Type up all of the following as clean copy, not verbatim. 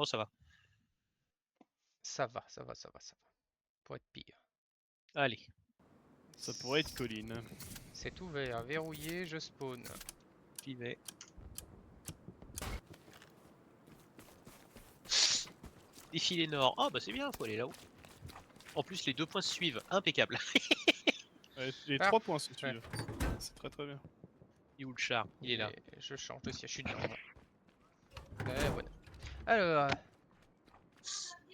Oh, ça va. Ça va, ça va, ça va, ça va. Pour être pire. Allez. Ça pourrait être colline. C'est ouvert, verrouillé, je spawn. J'y vais. Défilé nord. Ah bah c'est bien, faut aller là-haut. En plus, les 2 points se suivent. Impeccable. Ouais, les Parfait. 3 points se suivent. C'est très très bien. Il est où le char? Il est là. Et je change de siège, je suis dedans moi. Voilà. Alors,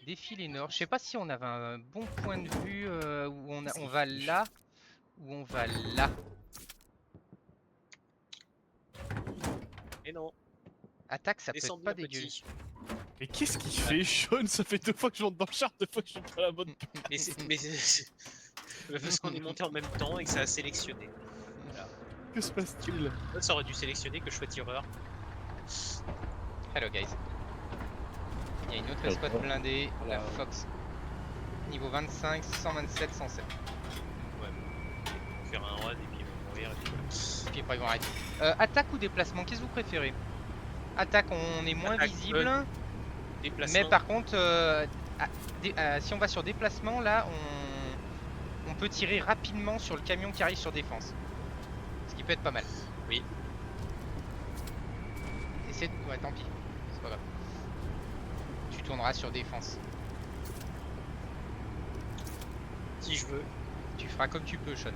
défilé nord. Je sais pas si on avait un bon point de vue où on va là ou on va là. Et non, Attaque, ça peut être descends pas bien dégueu. petit. Mais qu'est-ce qu'il fait, Sean? Ça fait 2 fois que je monte dans le char, 2 fois que je suis dans la bonne Mais c'est parce qu'on est monté en même temps et que ça a sélectionné. Que se passe-t-il? Ça aurait dû sélectionner que je sois tireur. Hello guys. Il y a une autre escouade blindée, la Fox. Niveau 25, 127, 107. Ouais, on va faire un run et puis on va mourir. Et puis voilà. Puis après ils vont arrêter. Attaque ou déplacement, qu'est-ce que vous préférez? Attaque, on est moins Attaque, visible. Déplacement. Mais par contre, si on va sur déplacement, là, on peut tirer rapidement sur le camion qui arrive sur défense. Ce qui peut être pas mal. Oui. Ouais, tant pis. C'est pas grave. Tu tourneras sur défense. Si je veux. Tu feras comme tu peux, Sean.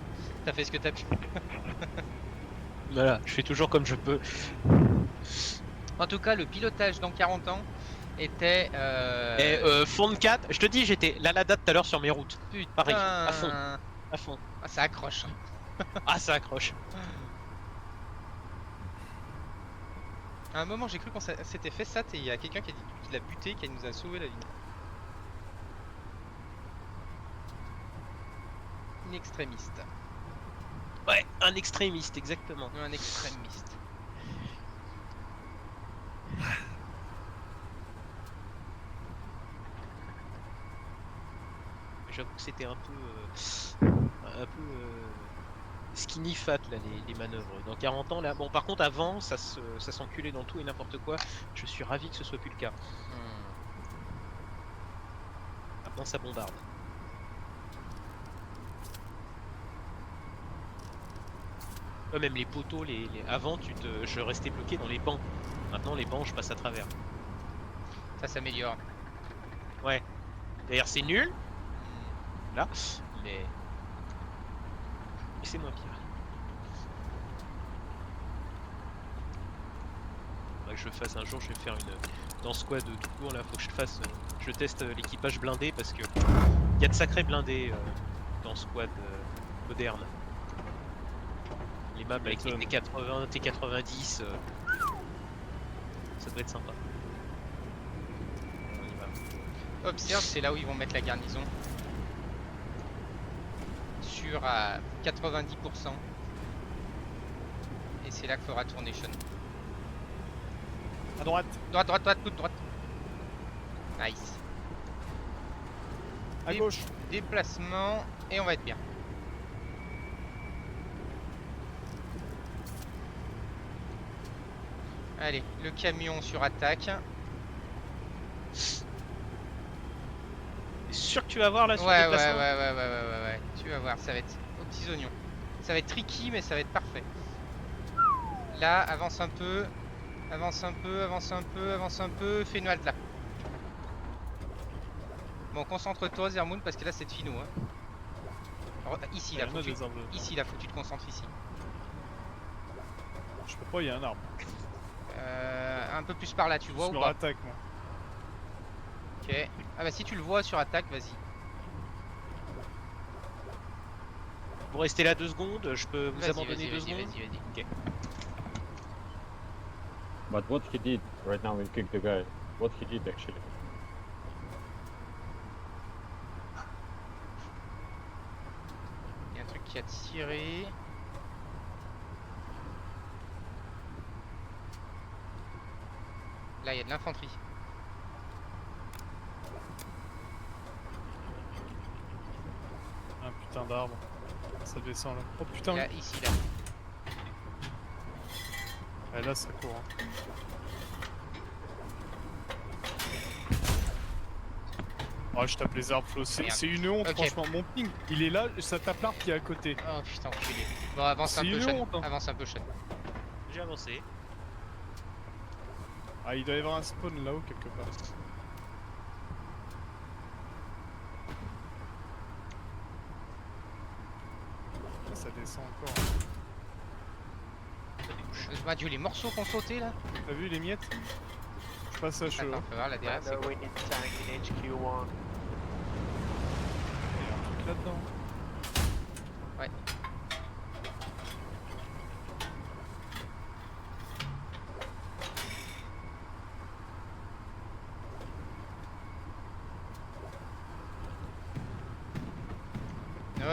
T'as fait ce que t'as pu. Voilà, je fais toujours comme je peux. En tout cas, le pilotage dans 40 ans était... Fond 4, je te dis, j'étais là la date tout à l'heure sur mes routes. Putain. Pareil, à fond. À fond. Ah, ça accroche. Ah, ça accroche. À un moment, j'ai cru qu'on s'était fait ça, et il y a quelqu'un qui a dit qu'il l'a buté, qui nous a sauvé la vie. Une extrémiste. Ouais, un extrémiste, exactement. Un extrémiste. J'avoue que c'était un peu skinny fat là les manœuvres. Dans 40 ans là. Bon par contre avant ça s'enculait dans tout et n'importe quoi. Je suis ravi que ce soit plus le cas. Maintenant ça bombarde. Même les poteaux, avant je restais bloqué dans les bancs. Maintenant les bancs je passe à travers. Ça s'améliore. Ouais. D'ailleurs c'est nul. Là. Mais c'est moins pire. Faudrait que je fasse un jour, je vais faire une dans squad tout court là, faut que je fasse je teste l'équipage blindé parce que il y a de sacrés blindés dans squad moderne. Les maps avec les T80, T90 ça doit être sympa. Observe, c'est là où ils vont mettre la garnison. Sûr à 90%. Et c'est là qu'il faudra tourner Sean. À droite. Droite, droite, droite, coup de droite. Nice. À gauche. Déplacement. Et on va être bien. Allez, le camion sur attaque. C'est sûr que tu vas voir là sur Ouais, le déplacement. ouais. Tu vas voir, ça va être aux petits oignons. Ça va être tricky, mais ça va être parfait. Là, avance un peu. Avance un peu, avance un peu, avance un peu. Fais une halte là. Bon, concentre-toi, Zermoun, parce que là, c'est fino. Hein. Alors, ici, là, faut que tu te concentres ici. Je peux pas, il y a un arbre. Un peu plus par là, tu vois ou sur pas? attaque, moi. Ok. Ah bah si tu le vois sur attaque, vas-y. Vous restez là 2 secondes, je peux vous abandonner 2 secondes. Vas-y. Ok. But what he did right now, we kicked the guy. What he did actually. Il y a un truc qui a tiré. Là, il y a de l'infanterie. Un putain d'arbre. Ça descend là. Oh putain. Là, ici, là. Ouais, là ça court. Hein. Oh, je tape les arbres, Flo. Merde. C'est une honte, Ok. franchement. Mon ping, il est là, ça tape l'arbre qui est à côté. Oh putain, enculé. Bon, avance un C'est peu, une Sean. honte, hein. Avance un peu, Sean. J'ai avancé. Ah, il doit y avoir un spawn là-haut quelque part. Ah, ça descend encore. Ça débouche. Bah, Dieu, les morceaux qu'on sauté là. T'as vu les miettes? Je passe à chaud. Attends, faut voir là derrière. c'est quoi we need tank in HQ1. Il y a un truc là-dedans. Ouais.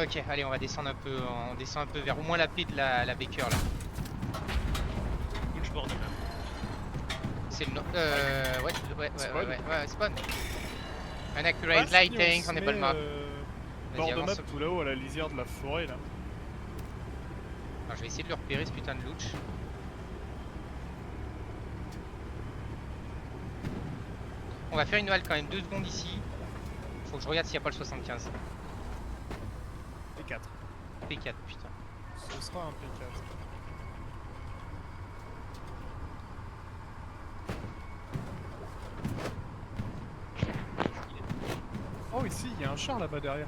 Ok, allez, on va descendre un peu. On descend un peu vers au moins la paix de la Baker là. Which board là. C'est le no... ouais, Spawn. spawn. Un Ah, accurate si, light on tank se on est met, pas le map. Bord Vas-y, de map avance. tout là-haut à la lisière de la forêt là. Alors, je vais essayer de le repérer ce putain de louch. On va faire une halte quand même 2 secondes ici. Faut que je regarde s'il n'y a pas le 75. P4. P4, putain. Ce sera un P4. Oh ici, il y a un char là-bas derrière.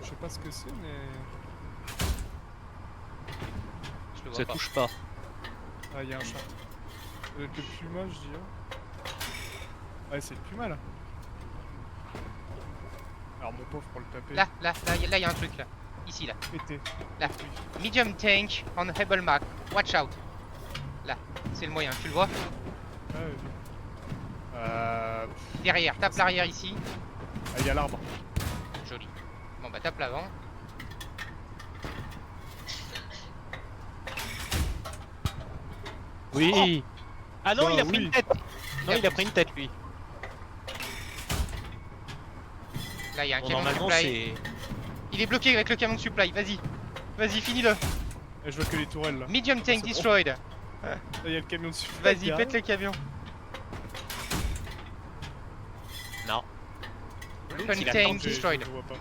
Je sais pas ce que c'est mais... Je le vois Ça pas. touche pas. Ah, il y a un char. Le Puma, je dirais. Ouais, c'est le Puma là. Alors mon pauvre pour le taper. Là, il y a un truc là. Ici, là. Pété. Là. Oui. Medium tank on Hebel Mark. Watch out. Là, c'est le moyen, tu le vois? Ah, ouais, oui. Derrière, tape l'arrière ici. Ah, il y a l'arbre. Joli. Bon bah tape l'avant. Oui. Ah non, Bah il a pris oui. une tête. Non, il a pris une tête lui. Là, il y a un Bon, camion de normalement supply. c'est. Il est bloqué avec le camion de supply, vas-y. Vas-y, finis-le. Et je vois que les tourelles là. Medium Ah, tank c'est bon. destroyed. Là, il y a le camion dessus. Vas-y, pète le camion. Non. Open il a tank tenté, destroyed. Je le vois pas.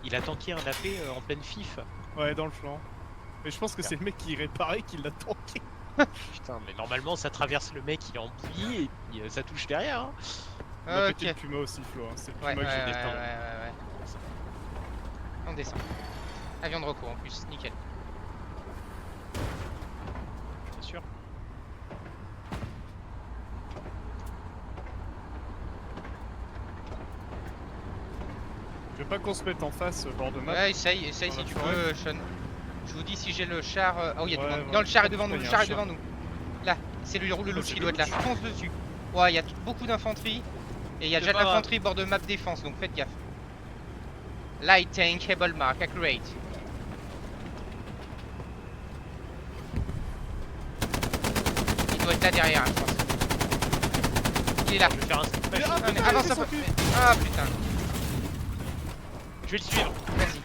Il a tanké un AP en pleine fif. Ouais, dans le flanc. Mais je pense que c'est le mec qui réparait qui l'a tanké. Putain, mais normalement ça traverse le mec, il est en bouillie et puis ça touche derrière. Hein. On a Ok. pété le Puma aussi, Flo. Hein. C'est le Ouais, Puma que j'ai ouais. descendu. On descend. Avion de recours en plus, nickel. Bien sûr. Je veux pas qu'on se mette en face, bord de map. Ouais, essaye Dans si la tu forêt. peux, Sean. Je vous dis si j'ai le char. Oh, il y a du Ouais, monde. ouais. Non, le char est devant nous, Il y le a un char est char. devant nous. Là, c'est le louch c'est qui le doit être là. louch. Fonce dessus. Ouais, il y a beaucoup d'infanterie. Et il y a C'est déjà de pas grave. l'infanterie bord de map défense, donc faites gaffe. Light tank, Hebel Mark, accurate. Il doit être là derrière, je pense. Il est là. Je vais faire un Mais, smash. ah, Ah, mais putain, avance il un est peu. sorti. Ah putain, Je vais le suivre. vas-y.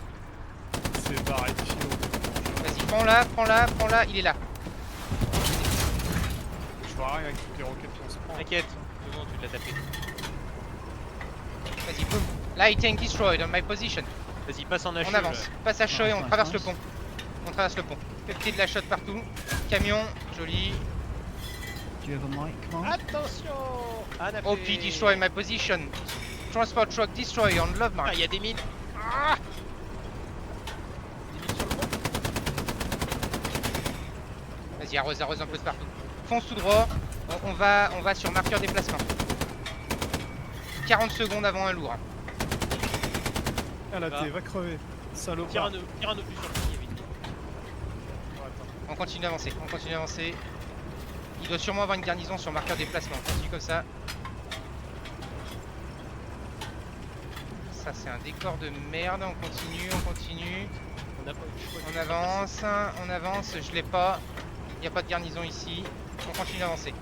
C'est pareil, philo. Vas-y, prends-la, il est là. Je vois rien avec toutes les roquettes qu'on se prend. T'inquiète. C'est bon, tu l'as tapé. Vas-y, boum. Light tank destroyed on my position. Vas-y, passe en HE. On avance, passe à Choi et on nice, traverse nice. le pont. On traverse le pont. Petit de la shot partout. Camion, joli. Do you have a mic, Mark? Attention. Anapé. OP destroy my position. Transport truck destroy on Love Ah, Mark. il y a des mines. Ah, Des mines sur le pont. vas-y, arrose un peu de partout. Fonce tout droit. On va sur marqueur déplacement. 40 secondes avant un lourd. Ah là, Va. t'es, va crever. Salopard. Tire un obus sur le pont, vite. Attends. On continue d'avancer. Il doit sûrement avoir une garnison sur marqueur déplacement. On continue comme ça. Ça, c'est un décor de merde. On continue. On n'a pas eu le choix. On avance, je l'ai pas. Il n'y a pas de garnison ici. On continue d'avancer.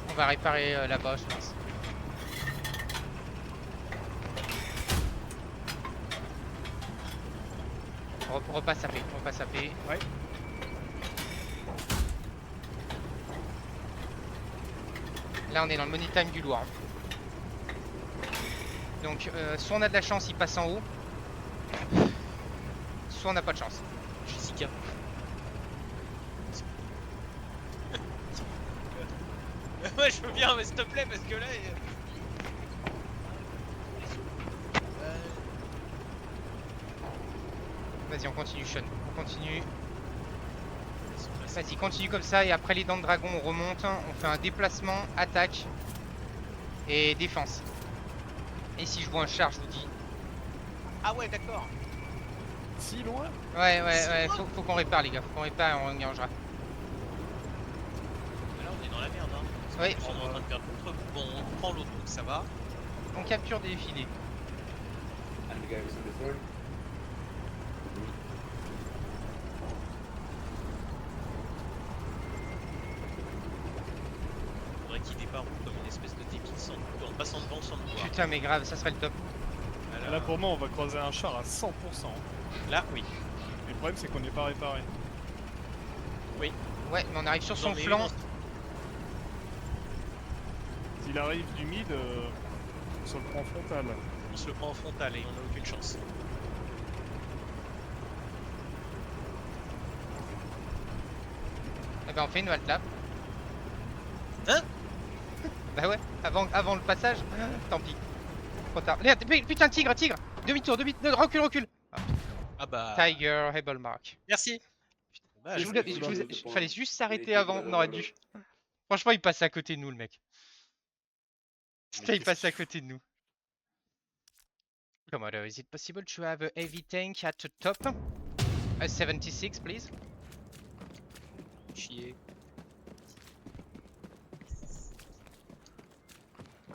On va réparer là-bas, je pense. Repasse AP. Ouais. Là, on est dans le money time du lourd. Donc, soit on a de la chance, il passe en haut. Soit on n'a pas de chance. Jessica. Ouais, je veux bien, mais s'il te plaît, parce que là. Vas-y, on continue, Sean. On continue. Vas-y, continue comme ça. Et après les dents de dragon, on remonte. On fait un déplacement, attaque et défense. Et si je vois un char, je vous dis. Ah ouais, d'accord. Si loin? Ouais, faut qu'on répare, les gars. Faut qu'on répare et on engagera. Là, on est dans la merde, hein. Oui, On est en train de perdre l'autre. Bon, on prend l'autre, donc ça va. on capture des filets. And the guy was in the third. Faudrait qu'il déparle comme une espèce de débile en passant devant sans le voir. Putain, mais grave, ça serait le top. Là pour moi on va croiser un char à 100%. Là, oui. Mais le problème c'est qu'on n'est pas réparé. Ouais, mais on arrive sur son Non, mais flanc. non. S'il arrive du mid, on se le prend frontal. On se le prend en frontal et on n'a aucune chance. Eh ben on fait une halte là. Hein? Bah ouais, avant le passage, tant pis. Trop tard. Merde, putain, tigre. Demi-tour, recule. Ah bah. Tiger, Able Mark. Merci. Putain, Fallait juste s'arrêter avant, on aurait dû. Franchement, il passe à côté de nous, le mec. Putain, il passe à côté de nous. Commodore, is it possible to have a heavy tank at the top? A 76, please. Chier.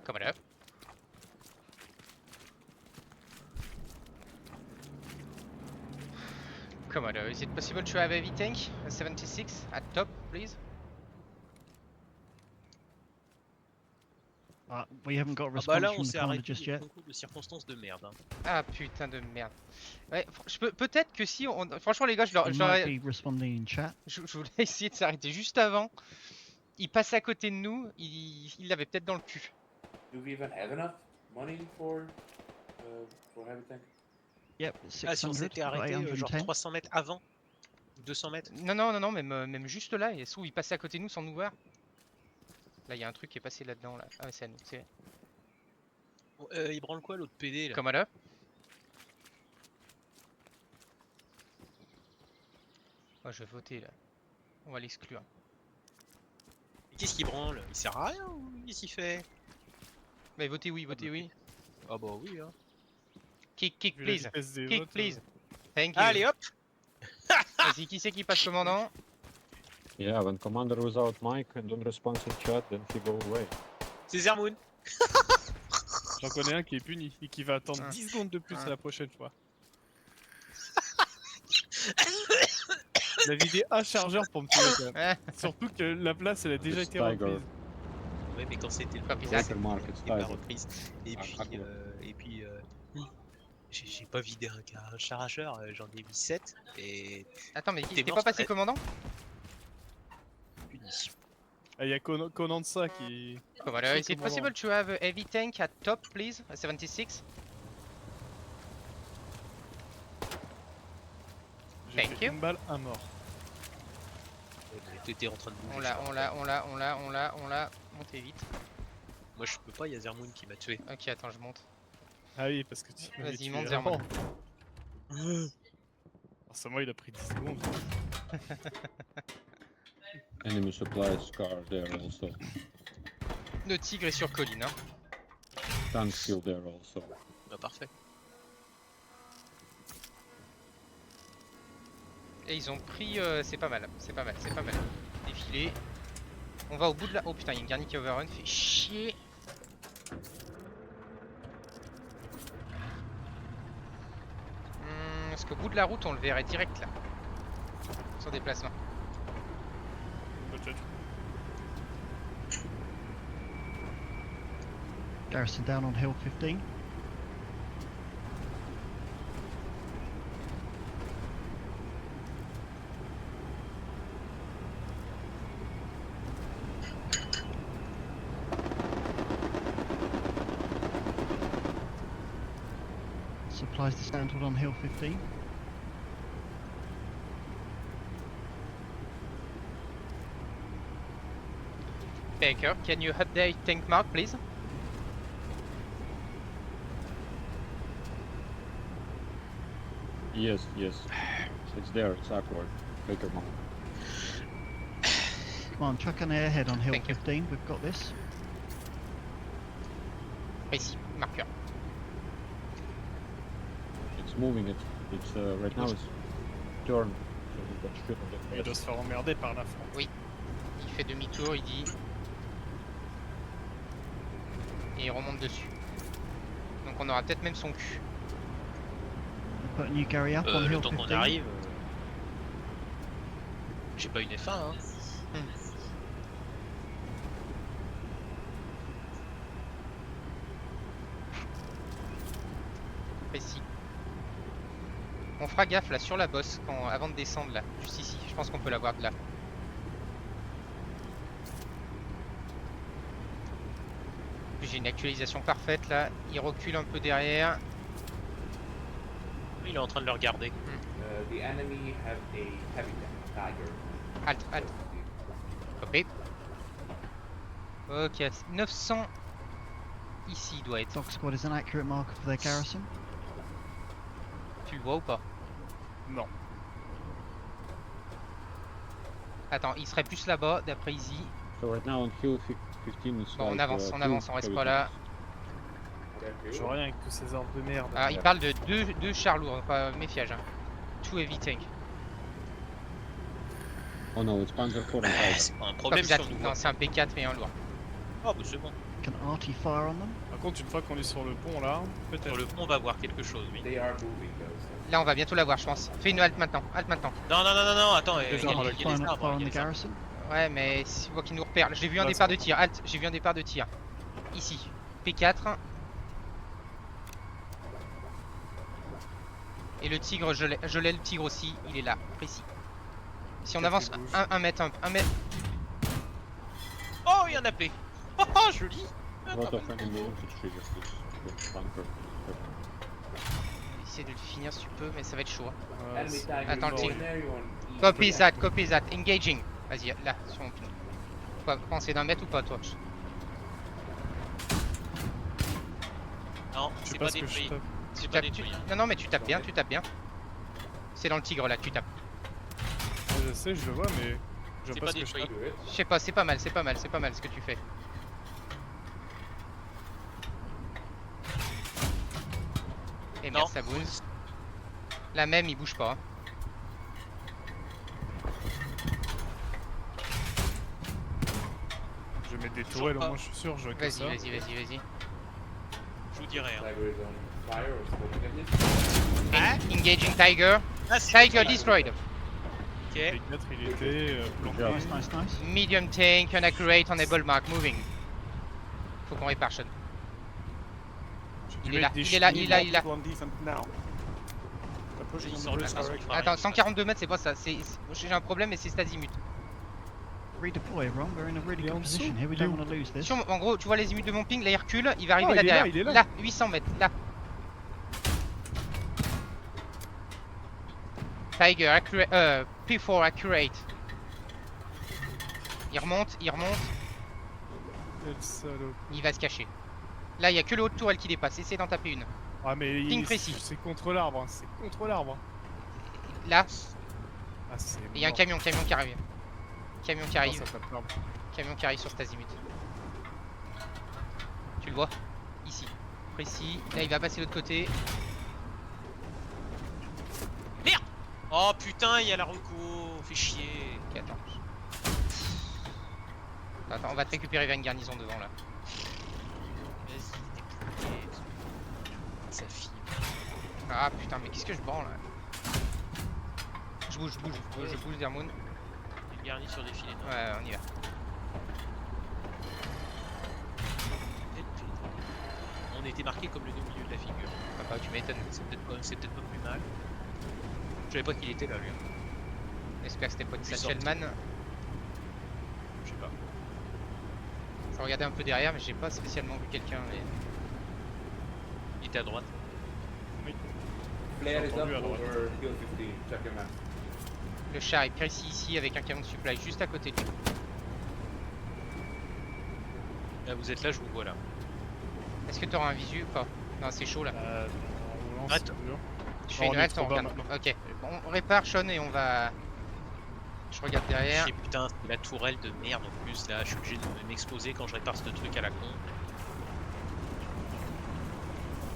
Commodore. Commodore, is it possible to have a heavy tank? A 76 at top, please. We haven't got a Ah response bah là, from on the s'est commander arrêté just yet. concours de circonstances de merde. Hein. Ah putain de merde. Ouais, peut-être que si on... Franchement les gars, He might be responding in chat. je voulais essayer de s'arrêter juste avant. Il passe à côté de nous, il l'avait peut-être dans le cul. Do we even have enough money for heavy tank? Yep, Ah, si on 600, s'était arrêté genre 810. 300 mètres avant, 200 mètres. Non, même juste là, et où il passait à côté de nous sans nous voir. Là, il y a un truc qui est passé là-dedans. Là. Ah, ouais, c'est à nous. C'est Il branle quoi l'autre PD là? Commodore. Oh, je vais voter là. On va l'exclure. Et qu'est-ce qu'il branle? Il sert à rien ou qu'est-ce qu'il fait? Mais votez oui, votez oui. Ah bah oui hein. Kick, Vu la please. vitesse des Kick, votes, please. Thank you. Allez hop! Vas-y, qui c'est qui passe commandant? Yeah, when commander without mic and don't respond in chat, then he go away. C'est Zermoun! J'en connais un qui est puni et qui va attendre Ah. 10 secondes de plus Ah. la prochaine fois. Il a vidé un chargeur pour me tuer quand même. Ah, Surtout que la place elle a déjà It's été Tiger. reprise. Ouais mais quand c'était le Copy moment, that. c'était Mark, it's pas Tiger. reprise. Et Ah, puis, ah, cool. j'ai pas vidé un chargeur, j'en ai mis 7 et Attends, mais T'es t'es mort, pas passé ouais. commandant? puni. Ah, il y a Conanza qui. Commodore, is it possible to have a heavy tank at top, please? A 76? J'ai Thank fait you. une balle, un mort. T'étais en train de bouger. On l'a. Montez vite. Moi je peux pas, il y a Zermoun qui m'a tué. Ok, attends, je monte. Ah oui, parce que tu m'avais Vas-y, tué monte avant. Zermoun. Forcément, il a pris 10 secondes. Enemy supplies car there also. Le tigre est sur colline, hein. Tank kill there also. Bah parfait. Et ils ont pris. C'est pas mal. Défilé. On va au bout de la. Oh putain, il y a une garni qui overrun. Fait chier. Parce qu'au bout de la route, on le verrait direct là. Son déplacement. Peut-être. Garrison down on hill 15. applies the standard on Hill 15. Baker, can you update tank mark, please? Yes, yes. It's there, it's awkward. Baker Mount. Come on, chuck an airhead on Hill Thank you. 15. We've got this. Ici, marqueur. It's moving, it's right now it's turn. So we can shoot on the Il doit se faire emmerder par la France. Il fait demi-tour, il dit. Et il remonte dessus. Donc on aura peut-être même son cul. Put a new Gary up on Le Hill temps qu'on 15. arrive. J'ai pas une F1 hein. Précis. On fera gaffe là sur la bosse avant de descendre là, juste ici. Je pense qu'on peut la voir de là. J'ai une actualisation parfaite là. Il recule un peu derrière. Il est en train de le regarder. The enemy have a heavy tiger. Halt, halt. Hop. Ok, 900. Ici il doit être. Dog squad is an accurate marker for their garrison. Tu le vois ou pas? Non. Attends, il serait plus là-bas d'après Easy. So right now on Hill 15 it's Bon, on like, avance, on two avance, on reste heavy pas là. tanks. Je vois rien avec tous ces armes de merde. Ah, il parle de deux chars lourds, pas méfiage. Hein. Two heavy tank. Oh no, it's Panzer IV and 5. C'est pas un Pas problème si P4, on nous non, voit. c'est un P4 et un lourd. Oh bah c'est bon. Can RT fire on them? Par contre, une fois qu'on est sur le pont là, peut-être. Sur le pont on va voir quelque chose oui. They are moving though. So. Là, on va bientôt l'avoir, je pense. Fais une halte maintenant, Non non non non non attends, il y a Déjà, les- on va il y a Fire, les arbres, fire on il y a the les arbres. garrison. Ouais, mais si voit qu'il nous repère. J'ai vu un Là, départ c'est de tir. Halt, j'ai vu un départ de tir. Ici. P4. Et le tigre, je l'ai le tigre aussi. Il est là, précis. Si on Peut-être avance qu'il bouge. un mètre, un mètre. Oh il y en a plein. Oh oh joli. A lot of enemy infantry just this bunker. Essayer de le finir si tu peux, mais ça va être chaud. Hein. Ouais, Enemy c'est- tiger Attends, le is tigre. there, you want east Copy to that, west. copy that. Engaging. Vas-y, là, sur mon ping. Quoi, penser d'un mètre ou pas, toi? Non Je sais c'est pas pas ce que je détruit. tape. C'est Tu pas tapes, détruit. hein. Non, non, mais tu tapes bien, tu tapes bien. C'est dans le tigre là que tu tapes. Ouais, je sais, je le vois, mais je C'est vois pas pas ce que je détruit. tape. Do it. Je sais pas, c'est pas mal, c'est pas mal, c'est pas mal ce que tu fais. Et Non. merde, ça bouge. La même, il bouge pas. Hein. Je vais mettre des Toujours tourelles, au pas. moins je suis sûr, je vois que Vas-y, ça. vas-y, vas-y, vas-y. Je vous dirai. Hein. Tiger is on fire or smoking at least. Engaging Tiger. Ah, c'est Tiger bon, destroyed. Ok. Les 4 il était planqué. Yeah. Nice, nice, nice. Medium tank, unaccurate, unable mark, moving. Faut qu'on répare Sean. Il est là, il est là, il est là, il est là. Il sort le façon de Attends, 142 mètres, c'est pas ça. J'ai un problème, mais c'est cet azimut. Redeploy, everyone. We're in a really Il est en good position dessous. here. We Il est don't où want to lose this. En gros, tu vois l'azimut de mon ping, là il recule, il va arriver Ah, là il est là, derrière. il est là. Là, 800 mètres, là. Tiger, accurate, P4 accurate. Il remonte, Quel salaud. il va se cacher. Là, il y a que le haut de tourelle qui dépasse, essaie d'en taper une. Ah, mais Ping précis. c'est contre l'arbre, hein, c'est contre l'arbre. Là, Ah, c'est. et il y a un camion qui arrive. Camion qui arrive, Ça tape l'arbre. camion qui arrive sur cet azimut. Tu le vois? Ici, précis. Là, il va passer de l'autre côté. Oh putain, il y a la reco. Fait chier. Ok, attends. Attends, on va te récupérer vers une garnison devant là. Vas-y, dépouillez. Ça filme. Ah putain, mais qu'est-ce que je branle là? Je bouge, Dermoon. Une garnie sur des filets. non. Ouais, on y va. On était marqué comme le milieu de la figure. Ah bah, tu m'étonnes. C'est peut-être pas plus mal. Je savais pas qu'il était là lui. hein. J'espère que c'était pas une Je suis Satchelman. Je sais pas. Je regardais un peu derrière, mais j'ai pas spécialement vu quelqu'un. Mais... Il était à droite. flare is up entendu à droite. over hill 15. Check your map. Le char est précis ici avec un camion de supply juste à côté de lui. Là, vous êtes là, je vous vois là. Est-ce que tu auras un visu ou pas? Non, c'est chaud là. En roulant, Attends. c'est dur. Je fais on une est reste, trop on bas regarde. maintenant. Ok, bon, on répare Sean et on va. Je regarde derrière. Chier, putain, c'est la tourelle de merde en plus là, je suis obligé de m'exposer quand je répare ce truc à la con.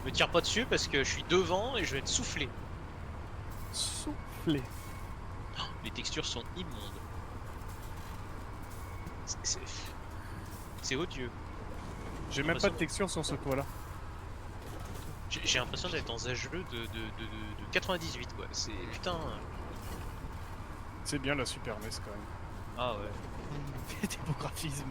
Me tire pas dessus parce que je suis devant et je vais être soufflé. Soufflé. Les textures sont immondes. C'est odieux. J'ai même pas de texture sur ce toit là. J'ai l'impression d'être dans un jeu de 98 quoi. C'est putain. C'est bien la Super NES quand même. Ah ouais. Des beaux graphismes.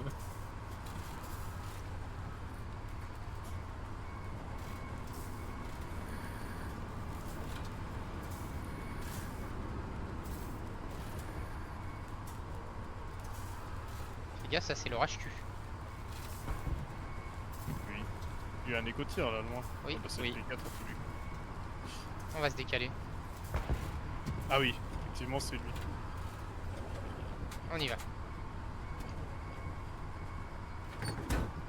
Les gars, ça c'est l'orage tue. Oui. Il y a un éco-tir là loin. Oui, Ah bah, c'est oui. le P4 au début. On va se décaler. Ah oui, effectivement c'est lui. On y va.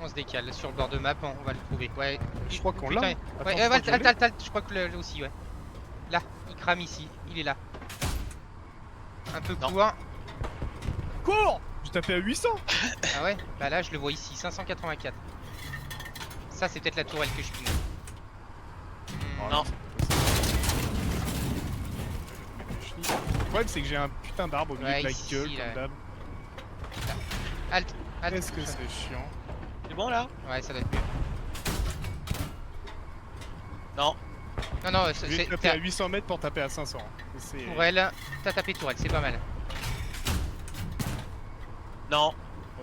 On se décale sur le bord de map, on va le trouver. Ouais. Je crois qu'on Putain, l'a. ouais, Attends, ouais, je crois que je l'ai. je crois que là aussi, ouais. Là, il crame ici, il est là. Un peu Non. court. Cours. J'ai tapé à 800. Ah ouais, bah là je le vois ici, 584. Ça c'est peut-être la tourelle que je pine. Non. Le problème c'est que j'ai un putain d'arbre au milieu Ouais, de la ici, gueule là. comme d'hab. Halt, halt. Est-ce que c'est chiant? C'est bon là? Ouais, ça doit être mieux. Non. Non, non, Je vais c'est taper à 800 mètres pour taper à 500. C'est... tourelle. T'as tapé tourelle, c'est pas mal. Non. bon,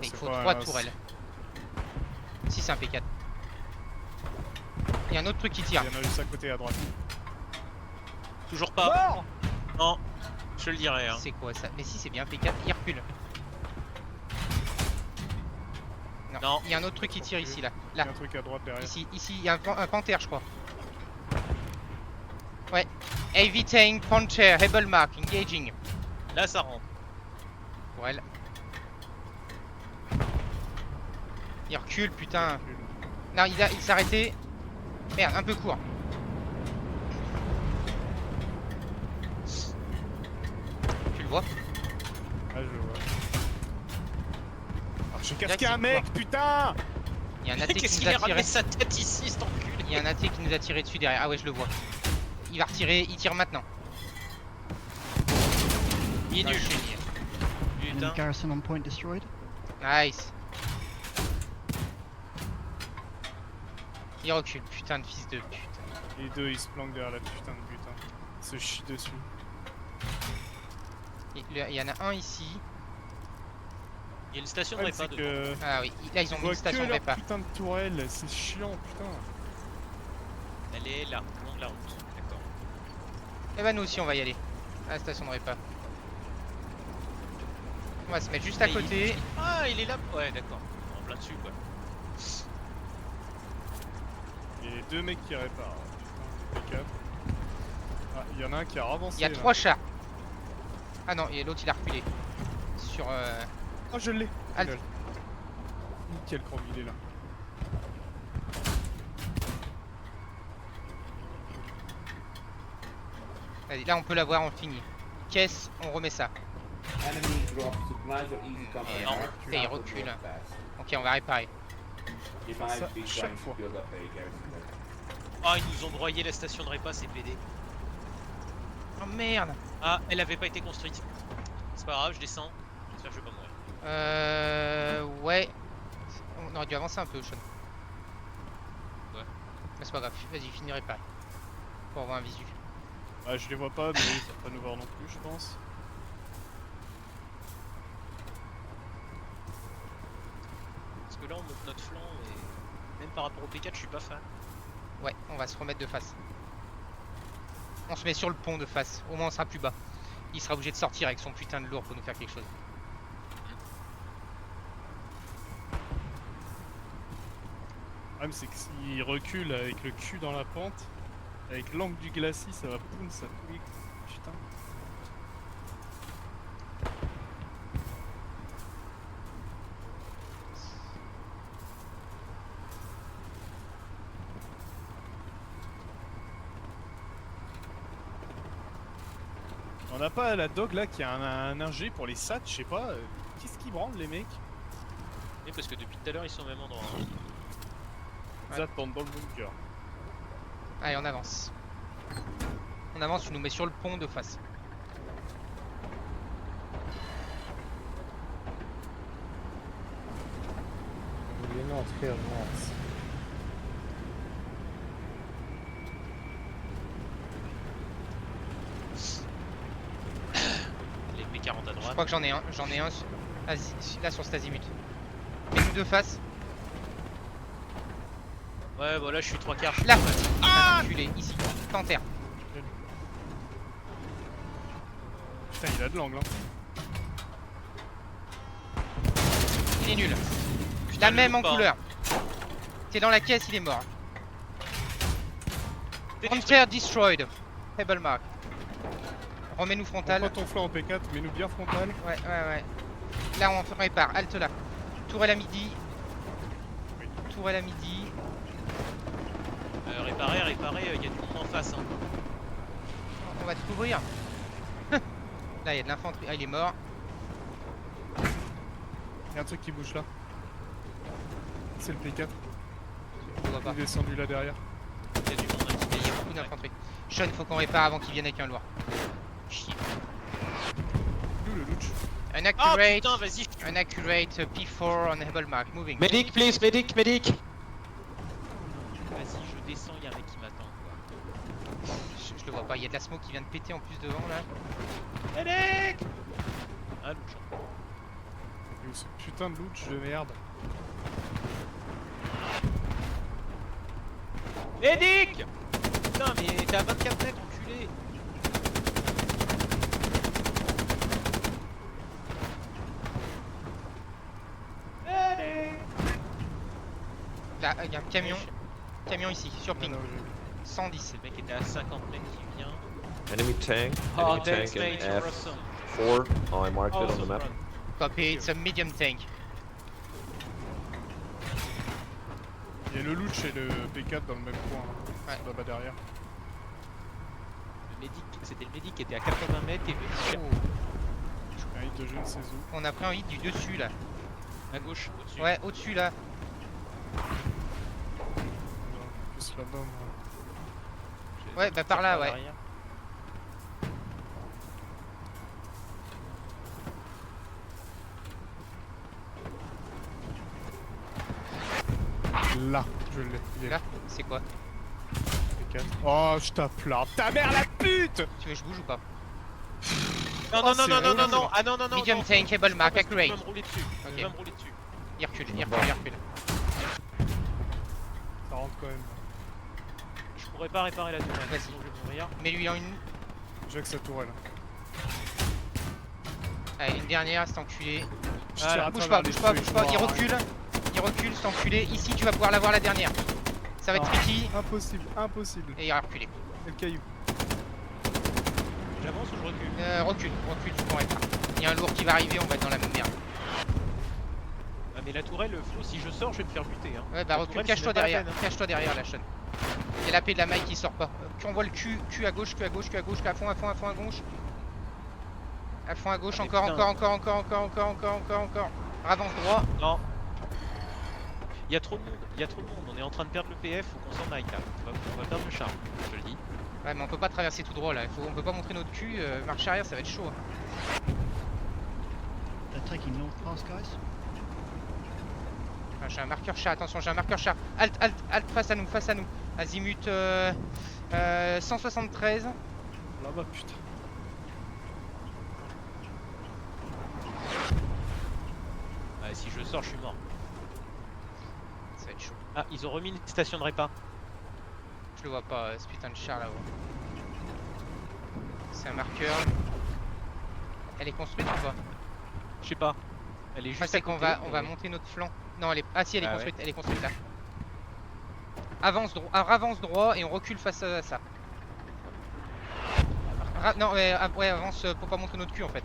Mais il c'est faut pas 3 un- tourelles. Si c'est un P4. Il y a un autre truc qui tire. Il y en a juste à côté à droite. Toujours pas. Non. Je te le dirai hein. C'est quoi ça? Mais si c'est bien un P4, il recule. Non. Non. Il y a un autre truc qui tire ici, là. Il y a Là. un truc à droite derrière. Ici, il y a un panthère, je crois. Ouais. Eviting Panther, Rebel Mark, engaging. Là ça rentre. Pour elle. Il recule, putain. Non, il s'est arrêté. Merde, un peu court. Tu le vois? Ah, je vois. Ah, j'ai Là, casqué c'est un mec, putain! Il y a un AT qui Qu'est-ce nous qu'il a a ramené tiré. sa tête ici cet enculé? Il y a un AT qui nous a tiré dessus derrière. Ah ouais, je le vois. Il va retirer, il tire maintenant. Il est Non, nul. je suis nul. Enemy Putain. garrison on point destroyed. Nice. Il recule, putain de fils de pute. Les deux ils se planquent derrière la putain de butin. Ils se chient dessus. Il y en a un ici. Il y a une station de Ouais, répa c'est dedans. que... Ah oui, là ils ont On mis voit une station que de leur répa. putain de tourelle, c'est chiant putain. Elle est là, au long de la route. D'accord. Et bah nous aussi on va y aller. À la station de répa. On va se mettre juste à Ah, il est- côté. Ah, il est là. Ouais, d'accord. En plein dessus quoi. Il y a les deux mecs qui réparent. Putain, les P4. Ah, il y en a un qui a avancé. Il y a là. 3 chars. Ah non, et l'autre il a reculé. Sur Ah, je l'ai. Alt. Génial. Nickel quand il est là. Vas-y, là on peut l'avoir, on finit. Caisse, on remet ça. Enemy drop supplies or easy company. Et Mark, il travel recule. north fast. Ok, on va réparer. If Ça, I be chaque trying fois. to build up a garrison there. Ah, ils nous ont broyé la station de répa, c'est PD. Oh merde. Ah, elle avait pas été construite. C'est pas grave, je descends. J'espère que je vais pas mourir. Ouais. On aurait dû avancer un peu, Sean. Ouais. Mais c'est pas grave, vas-y, finis de réparer. Pour avoir un visu. Ah, je les vois pas, mais ils peuvent pas nous voir non plus, je pense. Parce que là, on monte notre flanc et même par rapport au P4, je suis pas fan. Ouais, on va se remettre de face. On se met sur le pont de face, au moins on sera plus bas. Il sera obligé de sortir avec son putain de lourd pour nous faire quelque chose. Le problème c'est que s'il recule avec le cul dans la pente, Avec l'angle du glacis, ça va poum, ça couille. Putain. On n'a pas la dog là qui a un ingé pour les sats, je sais pas. Qu'est-ce qu'ils branlent les mecs? Et parce que depuis tout à l'heure ils sont au même endroit. Hein. Ils attendent dans le bunker. Allez, on avance. On avance, tu nous mets sur le pont de face. You're not here, Max. Les B40 à Je droite. crois que j'en ai un, là sur cet azimut. Mets-nous de face. Ouais, voilà, je suis 3 quarts. Là. Ah, enculé, ici, en terre. Putain, il a de l'angle. Hein. Il est nul. Putain, La le même en loupe pas, hein. couleur. T'es dans la caisse, il est mort. T'es Frontier destroyed. Pebble mark. Remets-nous frontal. Prends ton flanc en P4, mets-nous bien frontal. Ouais. Là, on répare. Halte là. Tourelle à midi. Tourelle à midi. Réparer, il y a du monde en face. Hein. On va te couvrir. Là, il y a de l'infanterie. Ah, il est mort. Il y a un truc qui bouge là. C'est le P4. On voit pas. Il est descendu là derrière. Il y a du monde un petit peu. Il y a beaucoup d'infanterie. Sean, il faut qu'on répare avant qu'il vienne avec un lourd. Chier. D'où le louch. Un Ah accurate. putain, vas-y. Un accurate P4 on Hubble mark. Moving. Medic, please, medic. Vas-y, je descends, il y a un mec qui m'attend. Je le vois pas. Il y a de la smoke qui vient de péter en plus devant là. Medic. Ah, louche. Et où ce putain de louch de merde. Medic. Putain, mais t'es à 24 mètres, enculé. Là, il y a un camion. Camion ici, sur ping. Ah non, j'ai vu. 110. Le mec était à 50 mètres qui vient. Enemy tank. Oh, Enemy thanks, tank mate, in you're awesome. F4. Oh, I marked it on the Awesome map. run. Copy, it's a medium tank. Il y a le louch et le P4 dans le même coin. Ouais. Là-bas derrière. Le médic, c'était le médic qui était à 80 mètres et venu Un hit de je ne sais où. On a pris un hit du dessus là. à gauche, au-dessus. Ouais, au-dessus là. Plus là-bas, moi. Ouais, bah par là, ouais. Derrière. Là, je l'ai. Il est Là, c'est quoi? P4. Oh, je tape là. Ta mère la pute! Tu veux que je bouge ou pas? Non, Oh, non, non, c'est non, non, non, horrible. non, ah non, non, non. Medium non. tank, Hubble mark, Parce que tu vas accurate. me rouler dessus. Ok. Tu vas me rouler dessus. Il recule, il recule, il recule. Ça rentre quand même. Je pourrais pas réparer la tourelle. Vas-y. Sinon je vais mourir. Mets-lui en une. J'ai que sa tourelle. Allez, une dernière, cet enculé. Je Ah, tire à Bouge travers pas, les bouge pas, feux, bouge pas. je Il vois recule. Il recule, cet enculé. Ici, tu vas pouvoir l'avoir la dernière. Ça va être Non. tricky. rien. Impossible, impossible. Et il a reculé. Et le caillou. J'avance ou je recule? Recule, faut qu'on répare. Il y a un lourd qui va arriver, on va être dans la même merde. Ah mais la tourelle, Flo, si je sors, je vais me faire buter. Hein. Ouais, bah La recule, tourelle, cache-toi c'est même pas la derrière. peine, hein. Cache-toi derrière la chaîne. Il y a la paix de la maille qui sort pas. Tu envoies le cul à gauche, cul à gauche, cul à gauche, à fond, à fond, à fond, à gauche. À fond à gauche, Ah, mais encore, putain. encore. Avance droit. Non. Il y a trop de monde, il y a trop de monde. On est en train de perdre le PF, faut qu'on s'en aille là. On va perdre le charme, je te le dis. Ouais, mais on peut pas traverser tout droit là. On peut pas montrer notre cul. Marche arrière, ça va être chaud. Hein. They're taking north pass, guys. Ah, j'ai un marqueur chat, attention, j'ai un marqueur chat. Halt, face à nous, face à nous. Azimut 173. Là-bas, putain. Ouais, si je sors, je suis mort. Ça va être chaud. Ah, ils ont remis une station de répa. Je le vois pas, ce putain de char là-haut. C'est un marqueur. Elle est construite ou pas? Je sais pas. Elle est Je juste sais à qu'on côté, va mais- monter notre flanc. Non, elle est... Ah si, elle est Ah construite, elle est construite là. Avance droit et on recule face à ça. Ah non, ouais, avance pour pas montrer notre cul en fait.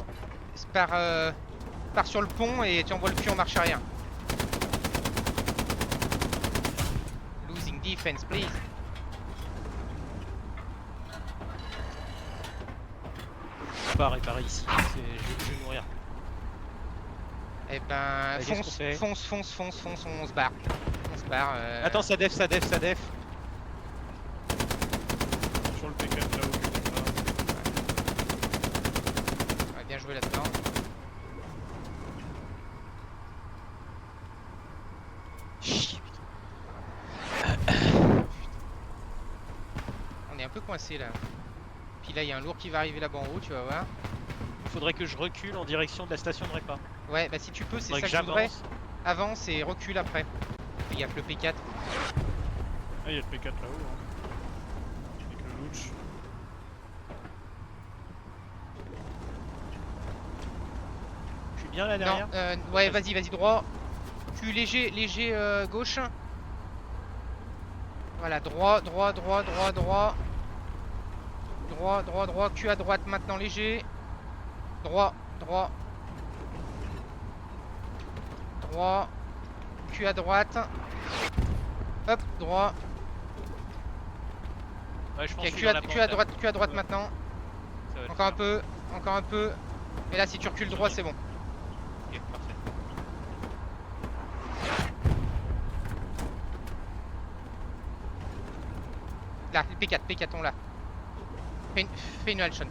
Pars sur le pont et tu envoies le cul en marche arrière. Losing defense, please. Je pars réparer ici. Je vais mourir. Eh ben, Qu'est-ce qu'on fait fonce, on se barre. On se barre. Attends, ça def. Sur le P4 là-haut que t'es pas. Ouais, bien joué là-dedans. Chut. On est un peu coincé là. Puis là, il y a un lourd qui va arriver là-bas en haut, tu vas voir. Il faudrait que je recule en direction de la station de répa. Ouais, bah si tu peux, c'est ça Faudrait que je voudrais. j'avance. Avance et recule après. Fais gaffe, le P4. Ah, il y a le P4 là-haut. Hein. Avec le Louch. Je suis bien là Non, derrière. ouais, vas-y, droit. Cul léger, gauche. Voilà, droit. Droit, cul à droite maintenant léger. Droit. Cul à droite. Hop, droit. Ouais, je pense Ok, que je suis cul dans à la pente, là. droite Ouais. maintenant. Ça va le Encore un peu. Et là, si tu recules droit, c'est bon. Ok, parfait. Là, le P4, on l'a. Fais une action.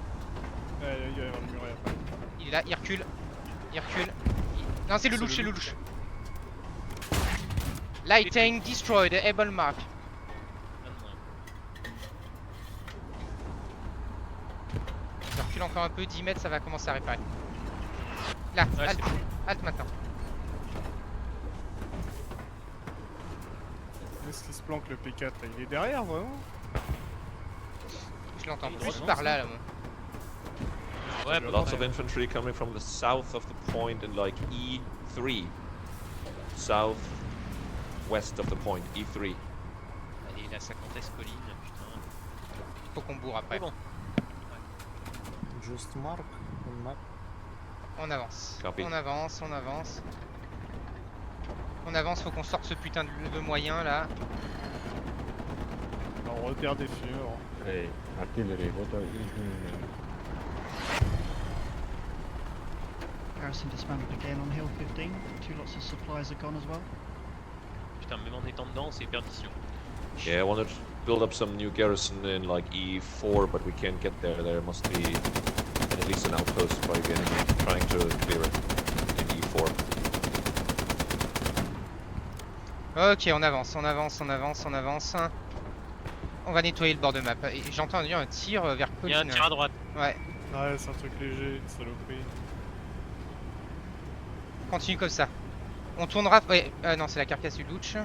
Ouais, il va y avoir le muret après. Il est là, il recule. Non, c'est le louche, Lighting destroyed, able mark. Je recule encore un peu, 10 mètres, ça va commencer à réparer. Là, Ouais, halte maintenant. Est-ce qu'il se planque le P4 là? Il est derrière vraiment? Je l'entends Il plus doit, par là, moi. Ouais, Lots of infantry coming from the south of the point in like E3. South west of the point, E3. Allez, la 50 colline, putain. Faut qu'on bourre après. C'est bon. Just mark on map. On avance. Copy. On avance, faut qu'on sorte ce putain de moyen là. Alors, on repère des fumeurs. Hey, artillery, what are you doing? Garrison dismantled again on Hill 15. 2 lots of supplies are gone as well. Putain, même en étant dedans, c'est perdition. Yeah, I wanted to build up some new garrison in like E4, but we can't get there. There must be at least an outpost by the enemy trying to clear it in E4. Ok, on avance. On va nettoyer le bord de map. Et j'entends dire un tir vers Il y a un colline. tir à droite. Ouais, Ouais, c'est un truc léger, une saloperie. continue comme ça. On tournera. Ouais, non, c'est la carcasse du louch.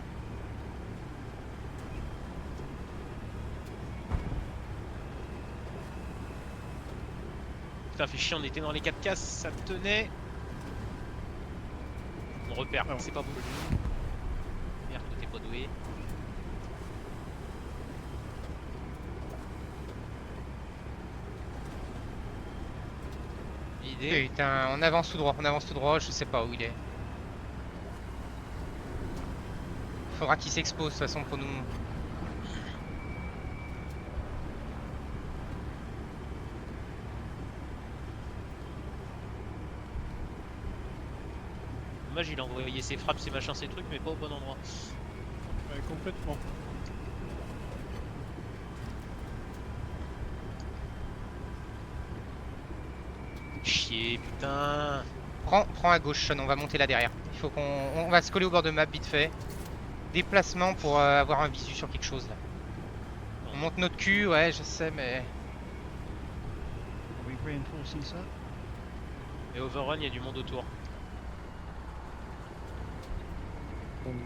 Putain, fait chier, on était dans les 4 cases, ça tenait. On repère, Ah bon. c'est pas beau. Merde, t'es pas doué. Idée. Putain, on avance tout droit, je sais pas où il est. Faudra qu'il s'expose de toute façon pour nous. Dommage, il a envoyé ses frappes, ses machins, ses trucs, mais pas au bon endroit. Ouais, complètement. Chier, putain. Prends à gauche, Sean, on va monter là derrière. Il faut on va se coller au bord de map vite fait. Déplacement pour avoir un visu sur quelque chose là. On monte notre cul, ouais, je sais, mais. Are we reinforcing, sir? Et Overrun, il y a du monde autour.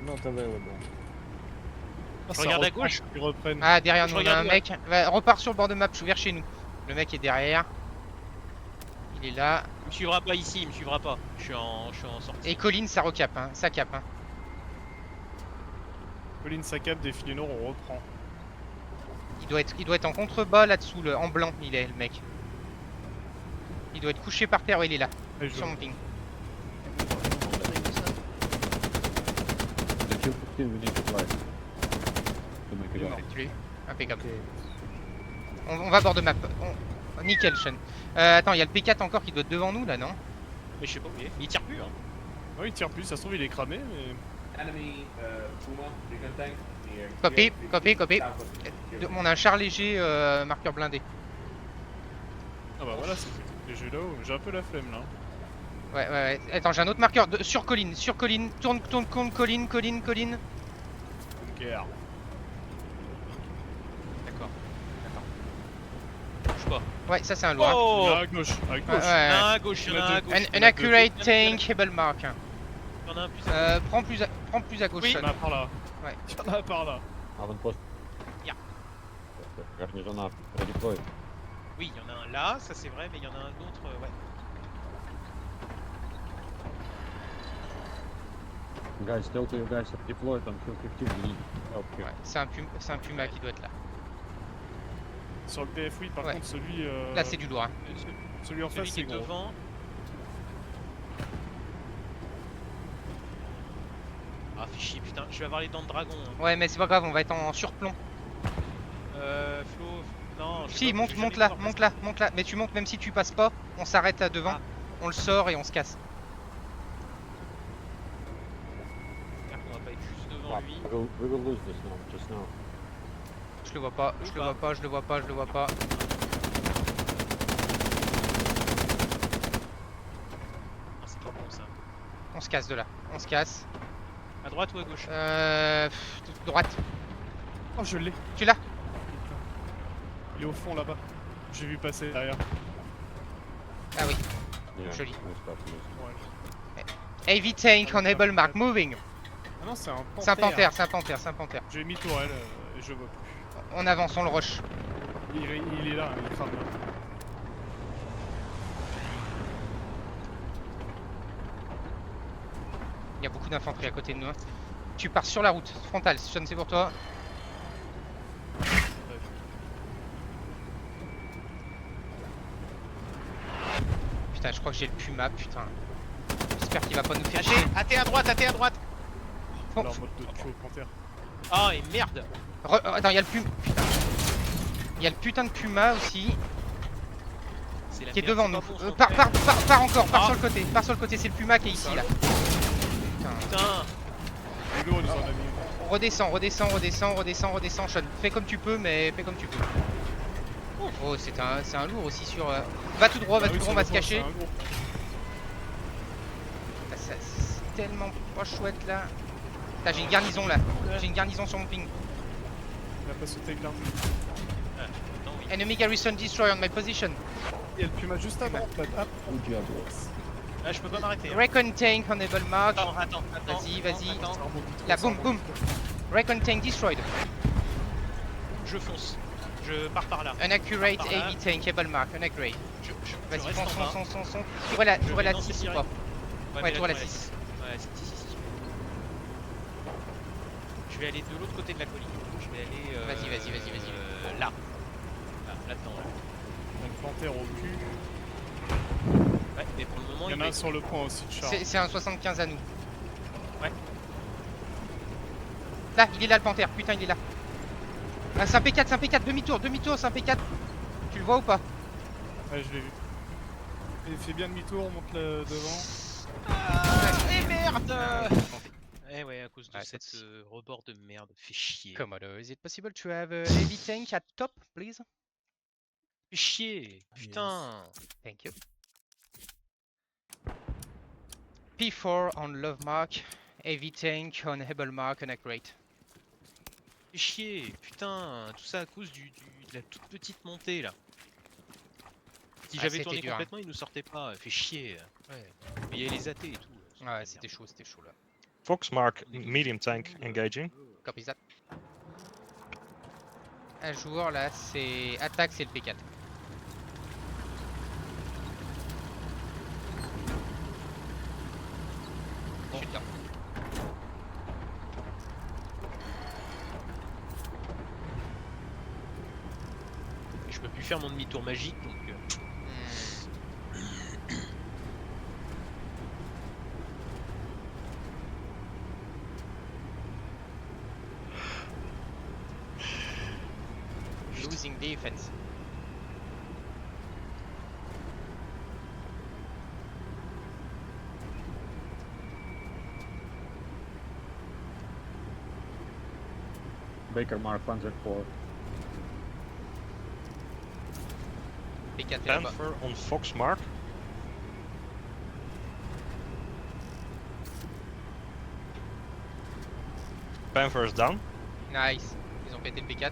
Not available. Ah, Je ça regarde à reprend, gauche. Ils reprennent. Ah, derrière Je nous, on a regarde un là. mec. Va, repart sur le bord de map, je suis ouvert chez nous. Le mec est derrière. Il est là. Il me suivra pas ici, il me suivra pas. Je suis en sortie. Et Colline, ça recape, hein. Ça cape, hein. Colline, ça capte, des filets noirs, on reprend. Il doit être en contrebas là-dessous, en blanc, il est, le mec. Il doit être couché par terre, ouais, il est là, Allez, je sur vois. mon ping. The kill 15, we need to fly. To make it Bon, up. tué. Impeccable. Ok. On va bord de map. Nickel, Sean. Attends, il y a le P4 encore qui doit être devant nous là, non? Mais je sais pas où il est. Il tire plus, hein. Ouais, il tire plus, ça se trouve il est cramé, mais. Enemy Puma recon tank near. Copy, GL 50 copy, copy. south of GL. On a un char léger marqueur blindé. Ah bah voilà, c'est les jeux là-haut. J'ai un peu la flemme là. Ouais, ouais, ouais. Attends, j'ai un autre marqueur sur colline, sur colline. Tourne, colline, colline, colline. Une guerre. D'accord. Attends. Bouge pas. Ouais, ça c'est un lourd. hein. Il y en Oh a à gauche, à Ouais, gauche. Il y en a ouais. un à gauche, il y en a un à gauche. An accurate tank, able mark. Il y en a un plus à gauche. Prends plus à gauche. Oui. Il y Sean. en a par là. Ouais. Il y en a par là. Avant-poste. Yeah. Garnison up. Redeploy. Oui, il y en a un là, ça c'est vrai, mais il y en a un autre, ouais. Guys, tell to you guys have deployed on kill 15, we need help here. Ouais, c'est un Puma qui doit être là. Sur le PF, oui, par Ouais. contre, celui. Là c'est du lourd. Hein. Celui en Celui face, qui c'est est gros. devant. Ah, fais chier, putain, je vais avoir les dents de dragon. Hein. Ouais, mais c'est pas grave, on va être en surplomb. Flo. Non, je sais Si, pas, monte, je vais monte jamais là, pouvoir monte là, monte là. Mais tu montes même si tu passes pas, on s'arrête là devant, Ah. on le sort et on se casse. passer. On va pas être juste devant Fuck, lui. we will lose this now, just now. Je le vois pas, je le vois pas, je le vois pas, je le vois pas. Ah, c'est pas bon ça. On se casse de là, on se casse. À droite ou à gauche? Droite. Oh, je l'ai. Tu l'as? Il est au fond là-bas. J'ai vu passer derrière. Ah oui. Yeah, Joli. nice stuff, nice. Ouais. AV tank on able mark moving. Ah non, c'est un panthère. C'est un panthère, c'est un panthère, c'est un panthère. J'ai mis tourelle et je vois plus. On avance, on le rush. Il est là, il crame là. Il y a beaucoup d'infanterie à côté de nous. Hein. Tu pars sur la route, frontale, Sean, c'est pour toi. Putain, je crois que j'ai le Puma, putain. J'espère qu'il va pas nous faire chier. Athée à droite, athée à droite! Bon, Là, en mode de tuer au panthère. Ah, et merde! attends, il y a le Puma. Putain. Il y a le putain de Puma aussi, C'est la qui est merde, devant c'est nous. pas bon, son Pars frère. encore, pars Ah. sur le côté. Pars sur le côté, c'est le Puma qui est ici là. Putain. Putain! Et l'eau, nous en a mis. Redescends, Sean. Fais comme tu peux, mais fais comme tu peux. Oh, c'est un lourd aussi sur. Va tout droit, Ah oui, on sur va le se pont, cacher. c'est un gros. Ah, c'est tellement pas chouette là. Putain, j'ai une garnison là. J'ai une garnison sur mon ping. Il a pas sauté de l'arme. Non, oui. Enemy garrison destroy on my position. Il y a le Puma juste avant. Hop. Good job, boys. Ah, je peux pas m'arrêter. Hein. Recon tank on able mark. Attends. Vas-y. Attends. Là, boum. Recon tank destroyed. Je fonce. Je pars par là. Unaccurate Par là. AV tank able mark. Unaccurate. Je Vas-y, reste en bas. fonce. Tourelle à Je vais 6 ou tirer. pas? Ouais, Ouais, mais tourelle à là, 6. Ouais, 6. Je vais aller de l'autre côté de la colline. Je vais aller. Vas-y. Là. Là-dedans. Là. Un panthère au cul. Ouais, mais pour le moment, Il y en il a va un sur le point aussi de char. C'est un 75 à nous. Ouais. Là, il est là le panthère, putain, il est là. Ah, c'est un P4, demi-tour, c'est un P4. Tu le vois ou pas? Ouais, je l'ai vu. Et fais bien demi-tour, monte le devant. Et merde! Eh ouais, à cause de Ouais, cette c'est- rebord de merde, fait chier. Commodore, is it possible to have a heavy tank at top, please? Fait chier, putain! Thank you. P4 on love mark, heavy tank on able mark, unaccurate. Fait chier, putain! Tout ça à cause de la toute petite montée là. Si Ah, j'avais c'était tourné dur, hein. complètement, il nous sortait pas, fait chier. Ouais. Mais il y avait les athées et tout. Ouais, c'était chaud là. Foxmark medium tank engaging. Copy that. À jour, là, c'est attaque, c'est le P4. Je suis dedans. Et je peux plus faire mon demi-tour magique donc. Hmm. Defense. Baker Mark Panzer 4. P4 est là-bas. Panther on Fox Mark. Panther is down. Nice. Ils ont pété le P4.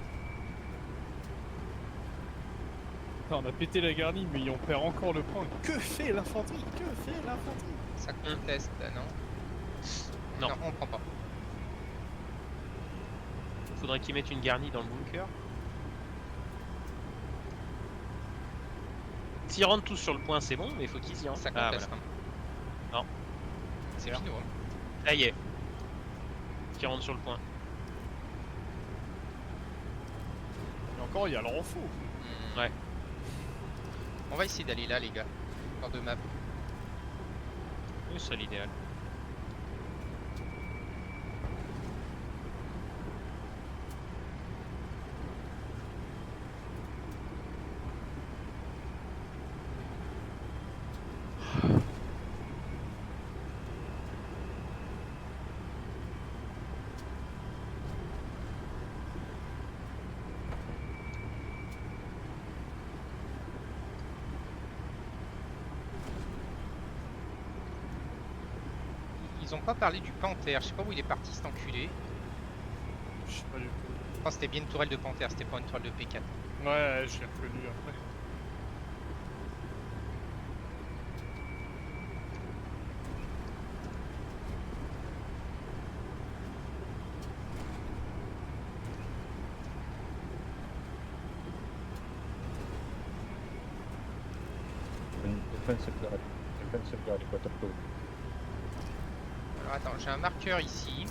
Putain, on a pété la garnie, mais on perd encore le point. Que fait l'infanterie? Que fait l'infanterie? Ça conteste, non? Non. On prend pas. Faudrait qu'ils mettent une garnie dans le bunker. S'ils rentrent tous sur le point, c'est bon, mais il faut qu'ils y rentrent. Ça Ah, conteste. voilà. hein. Non. C'est finot. Hein. Ça y est. Qui rentrent sur le point. Et encore, il y a le renfort. Ouais. On va essayer d'aller là, les gars. Hors de map. Oui, c'est l'idéal. Ils ont pas parlé du Panthère. Je sais pas où il est parti, cet enculé. Je sais pas du tout. Je pense que c'était bien une tourelle de Panthère, c'était pas une tourelle de P4. Ouais, je l'ai reconnu après. Defensive guard, got approved. Alors attends, j'ai un marqueur ici.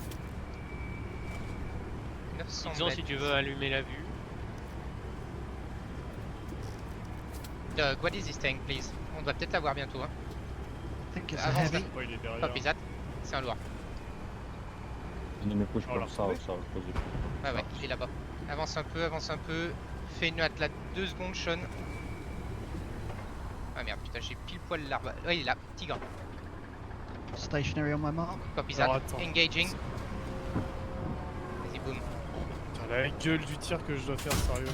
900 Disons si mètres. tu veux allumer la vue. Doug, what is this tank, please? On doit peut-être l'avoir bientôt. Hein. I think it's a Avance heavy. Ouais, il est derrière. Copy that. C'est un lourd. Enemy push Voilà. from south position. Ah ouais, il est là-bas. Avance un peu, avance un peu. Fais une attelade 2 secondes, Sean. Ah merde, putain, j'ai pile poil l'arbre. Ouais, il est là, tigre. Stationary on my mark. Copy Alors, that. attends. Engaging. Vas-y, boum. Putain, la gueule du tir que je dois faire, sérieux.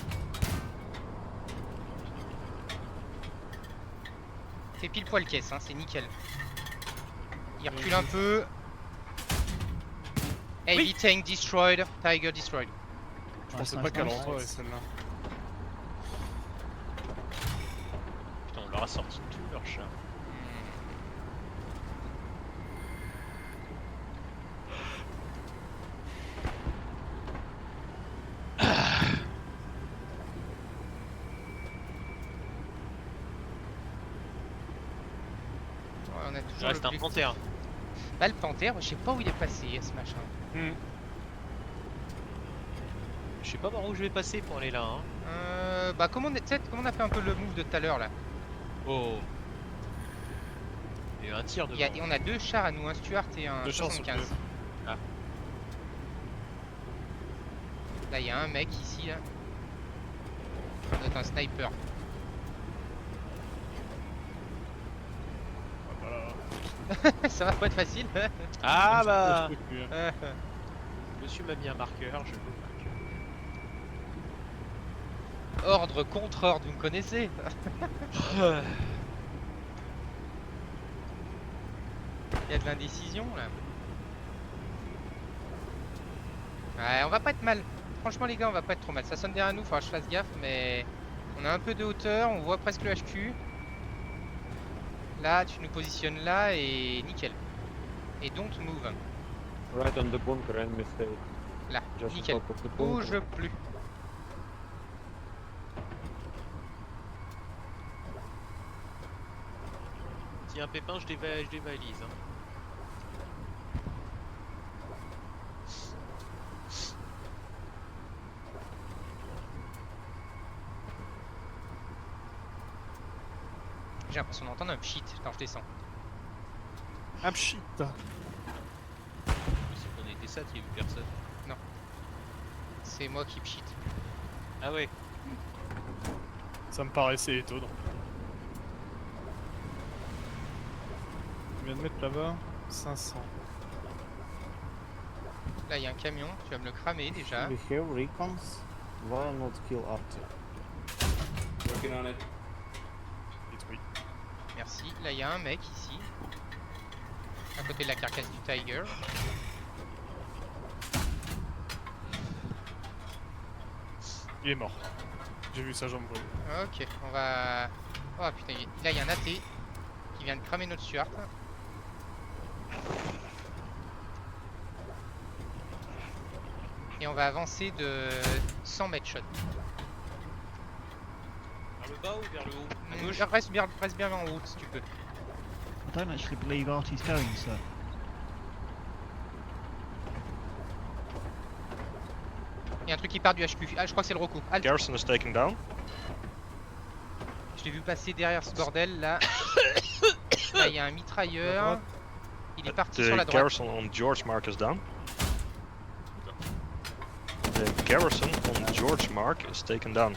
Fais pile poil caisse, hein, c'est nickel. Il recule un peu. Heavy tank destroyed. Tiger destroyed. Je Nice, pensais nice, pas qu'elle nice. rentrerait celle-là. Putain, on leur a sorti tout leur chat. Ouais, on a Il toujours reste un l'objectif. panthère. Bah, le panthère, je sais pas où il est passé ce machin. Je sais pas par où je vais passer pour aller là. Hein. Bah, comment on a fait un peu le move de tout à l'heure là? Oh. Il y a eu un tir devant. On a 2 chars à nous, un Stuart et un Deux chars, s'il te plaît. 75. Ah. Là, il y a un mec ici là. Ça doit être un sniper. Voilà. Ça va pas être facile. Ah bah. Je peux plus, hein. Monsieur m'a mis un marqueur, je le marque. Ordre contre ordre, vous me connaissez? Il y a de l'indécision là. Ouais, on va pas être mal. Franchement les gars, on va pas être trop mal. Ça sonne derrière nous, faudra que je fasse gaffe, mais on a un peu de hauteur, on voit presque le HQ. Là, tu nous positionnes là et nickel. Et don't move. Right on the bunker, enemy stay. Là, Just on nickel. top of the bunker. Bouge plus. S'il y a un pépin, je dévalise. Hein. J'ai l'impression d'entendre un pchit quand je descends. Ah shit. C'est qu'on était ça, il y a eu personne. C'est moi qui pchit. Ah ouais. Ça me paraissait étonnant. Je viens de mettre là-bas 500. Là, il y a un camion, tu vas me le cramer déjà. We have recons. Why not kill Arty? Working on it. Détruit. Merci. Là, il y a un mec ici. À côté de la carcasse du Tiger. Il est mort. J'ai vu sa jambe brûler. Ok, on va... Oh putain, là, il y a un AT qui vient de cramer notre Stuart. Et on va avancer de 100 mètres shot. Vers le bas ou vers le haut? À gauche? Reste bien en haut si tu peux. I don't actually believe Artie's going, sir. Il y a un truc qui part du HQ. Ah, je crois que c'est le Roku. Halt. Garrison is taken down. Je l'ai vu passer derrière ce bordel là. Là, il y a un mitrailleur. Il est parti sur la The droite. garrison on George Mark is down. The garrison on George Mark is taken down.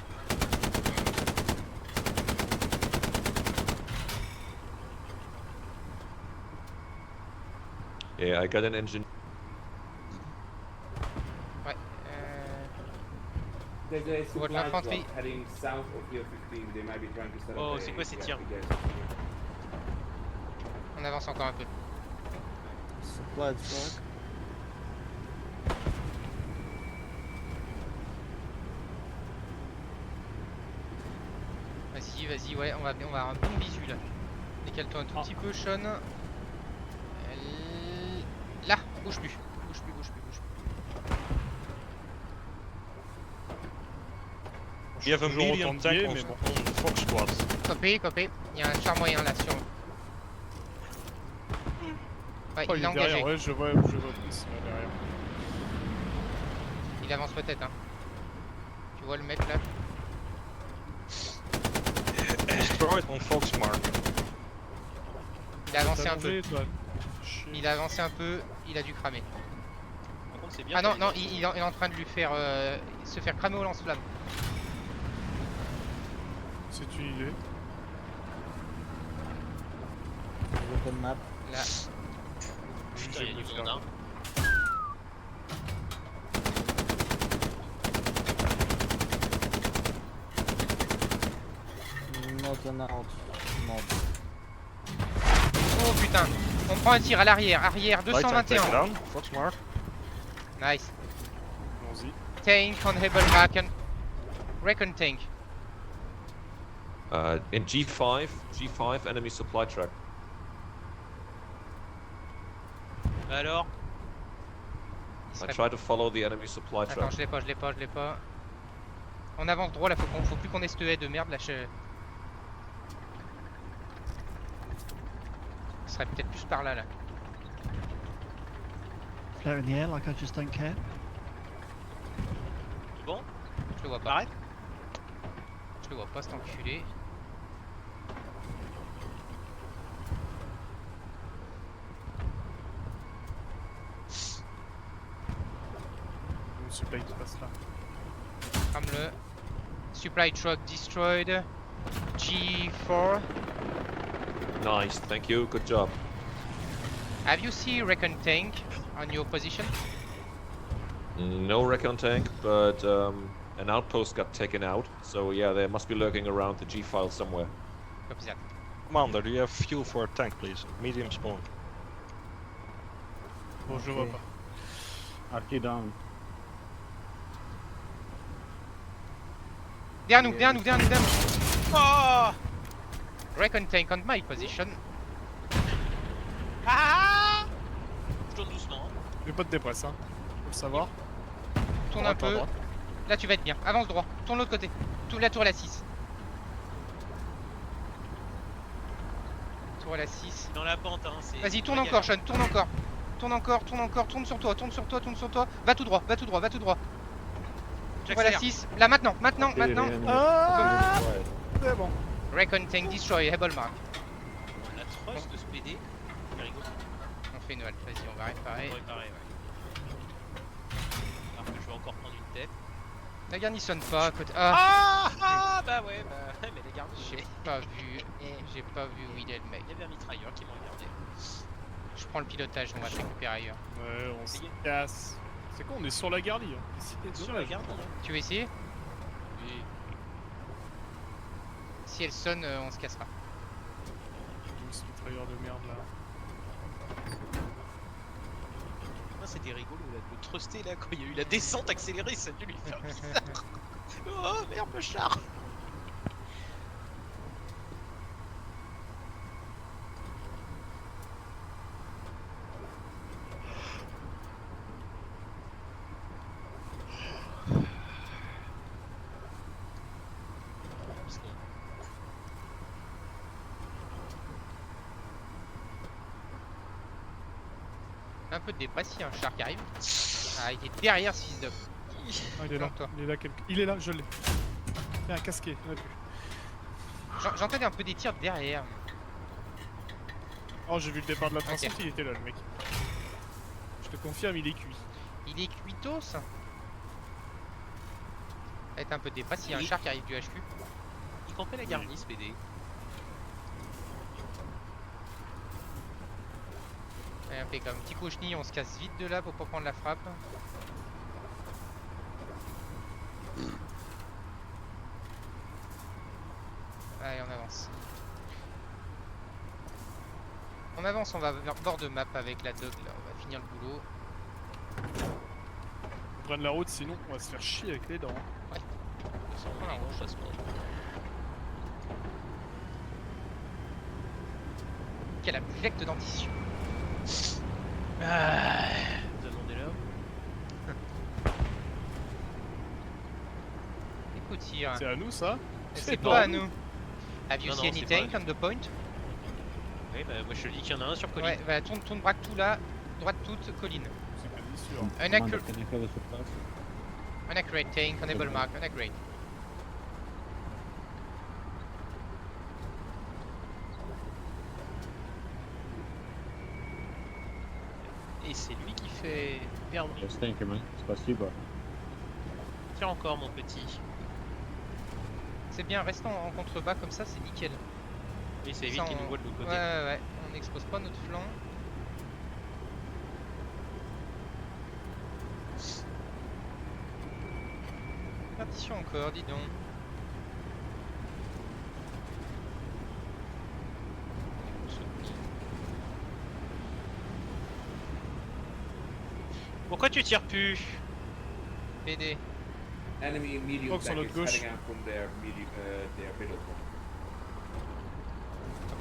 Yeah, I got an engine. Ouais. There's a What supply l'infanterie? drop heading south of Hill 15. They might be trying to set up Oh, a- c'est quoi ces yeah, tirs? I guess. On avance encore un peu. Supply truck. Vas-y, ouais, on va avoir un bon visu là. Décale-toi un tout petit peu, Sean. Là, bouge plus. Bouge plus. We have a toujours medium autant de biais, tank mais on, bon. on Fox squad. Copé. Il y a un char moyen là sur. Ouais, Oh, il il est est derrière, engagé. ouais, je vois plus derrière. Il avance peut-être, hein. Tu vois le mec là? Destroyed on Fox Mark. Il a avancé T'as un peu. mangé, toi. Chier. Il a avancé un peu, il a dû cramer. Par contre, c'est bien. Ah non, qu'il non, ait- il est en train de lui faire se faire cramer au lance-flamme. C'est une idée. Look on map. Là, Putain, il y a du monde, hein. Not an out. Not. oh putain, on prend un tir à l'arrière, arrière Light tank taken 221. down. Fox Mark. Nice. Allons-y. Tank on Hebelmarken. Recon tank. In G5 enemy supply truck. Bah Alors? Il I serait- try to follow the enemy supply Attends, truck. je l'ai pas. On avance droit là, faut plus qu'on ait ce haie de merde là. Ce serait peut-être plus par là. Flare in the air like I just don't care. C'est bon? Je le vois pas. Arrête. Je le vois pas cet enculé. Le supply qui passe là. Crame-le. Supply truck destroyed. G4. Nice, thank you, good job. Have you seen Recon tank on your position? No recon tank, but an outpost got taken out. So yeah, they must be lurking around the G file somewhere. Copy that. Commander, do you have fuel for a tank, please? Medium spawn. Bon, je vois Ok. pas. Arty down. Derrière nous. Oh! Recon tank on my position. Ah! Je tourne doucement. Hein. J'ai pas de dépresse, hein. Faut le savoir. Tourne un Droite, à peu. droite. Là tu vas être bien. Avance droit. Tourne l'autre côté. Tourne la tour à la 6. Tour à la 6. Dans la pente, hein. Vas-y, tourne encore, Sean. Tourne encore. Tourne sur toi. Va tout droit. Tour à la J'accélère. 6. Là maintenant. Ah, c'est bon. Recon tank destroy. Hebelmark. La trust de ce PD. C'est rigolo. On fait une halte. Vas-y, on va réparer. Ouais, pareil, ouais. Alors que je vais encore prendre une tête. La garni sonne pas à côté. Ah, Bah ouais, bah mais les gardes, j'ai pas vu. J'ai pas vu où il est le mec. il y avait un mitrailleur qui m'a regardé. Je prends le pilotage, on va se récupérer ailleurs. Ouais, on se casse. C'est con, on est sur la garnie. Hein. C'est Sur la dommage. garde, Tu veux essayer? oui. Si elle sonne, on se cassera. Ce mitrailleur de merde là. Ah, c'était rigolo là, de le truster là quand il y a eu la descente accélérée, ça a dû lui faire bizarre. Oh merde le char. Un peu de dépresse, il y a un char qui arrive. Ah, il est derrière ce fils de. Ah, il est là. Planque-toi. Il est là, je l'ai. Il y a un casqué, il y en a plus. J'entendais un peu des tirs derrière. Oh, j'ai vu le départ de la 300, Ok. il était là le mec. Je te confirme, il est cuit. Il est cuitos. Ça va être un peu de dépresse, il y a un Oui. char qui arrive du HQ. Il campait la garnie ce PD. Allez, on fait comme petit cochenille, on se casse vite de là pour pas prendre la frappe. Allez, on avance. On avance, on va vers bord de map avec la dog là, on va finir le boulot. On prenne la route, sinon on va se faire chier avec les dents. Voilà, on chasse Quelle abjecte dentition. Ah, demandez-le. Écoute, tire. C'est à nous ça? C'est pas pas à à nous. Have you Non, seen non, any c'est pas tank on the point? Oui, bah moi je te dis qu'il y en a un sur colline. Ouais, bah tourne braque tout là, droite toute, colline. C'est quasi sûr. Un Commander, accurate, can I have the supplies? un accurate tank, on able mark, un accurate. Et c'est lui qui fait perdre. Yes, thank you, man. Spasibo. Tiens encore mon petit. C'est bien, restons en contrebas comme ça, c'est nickel. Et c'est Ça, vite qu'il on- nous voit de l'autre Ouais, côté. ouais, on n'expose pas notre flanc. Partition encore, dis donc. Pourquoi tu tires plus? PD. Enemy medium Fox on tank notre is gauche. heading out from their middle point.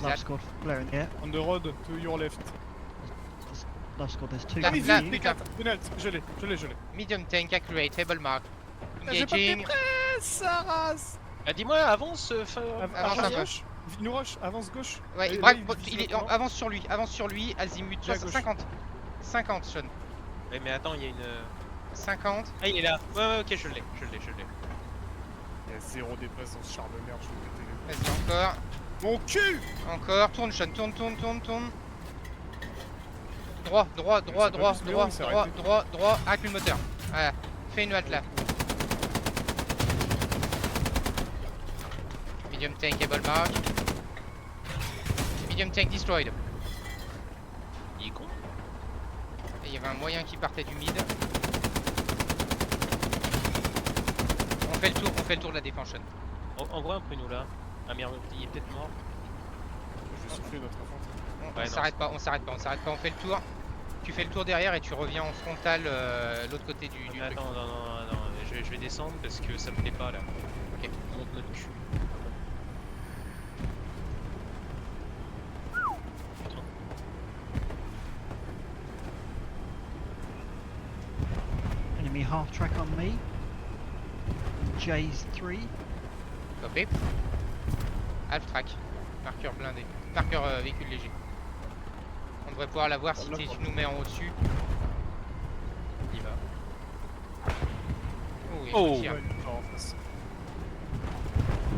Love squad flaring the air. On the road to your left. Love squad, there's two. Là, Allez-y, là, les putain. 4. Penalty, je l'ai. Medium tank, accurate, able mark. Ah, j'ai pas de Engaging. sa race. Ah dis-moi, avance, avance un peu. gauche. Il nous rush, avance gauche. Ouais, Allez, braque, là, il est, devant. avance sur lui, azimut, Et à gauche. 50. 50, Sean. Ouais, mais attends, il y a une. 50. Ah, il est là. Ouais, ok, je l'ai. Il y a zéro dépresse dans ce char de merde, je vais péter Vas-y, encore. les... Mon cul. Encore. Tourne, Sean, tourne. Droit. C'est pas juste Droit. Arrête le moteur. Voilà. Fais une halte là. Medium tank, able mark. Medium tank destroyed. Il est con. Et il y avait un moyen qui partait du mid. On fait le tour de la défense, Sean. Envoie un peu nous là. Ah merde, il est peut-être mort. Je vais souffler notre enfant. On Ouais, s'arrête pas, on fait le tour. Tu fais le tour derrière et tu reviens en frontal l'autre côté du truc. Attends, non, je vais descendre parce que ça me plaît pas là. Ok. On monte notre cul. Enemy half track on me. J's 3. Copé. Half track. Marqueur blindé. Marqueur véhicule léger. On devrait pouvoir l'avoir si tu nous mets en haut dessus. Il va. Oh, oui, Oh. je tire. Ouais, il est fort en face.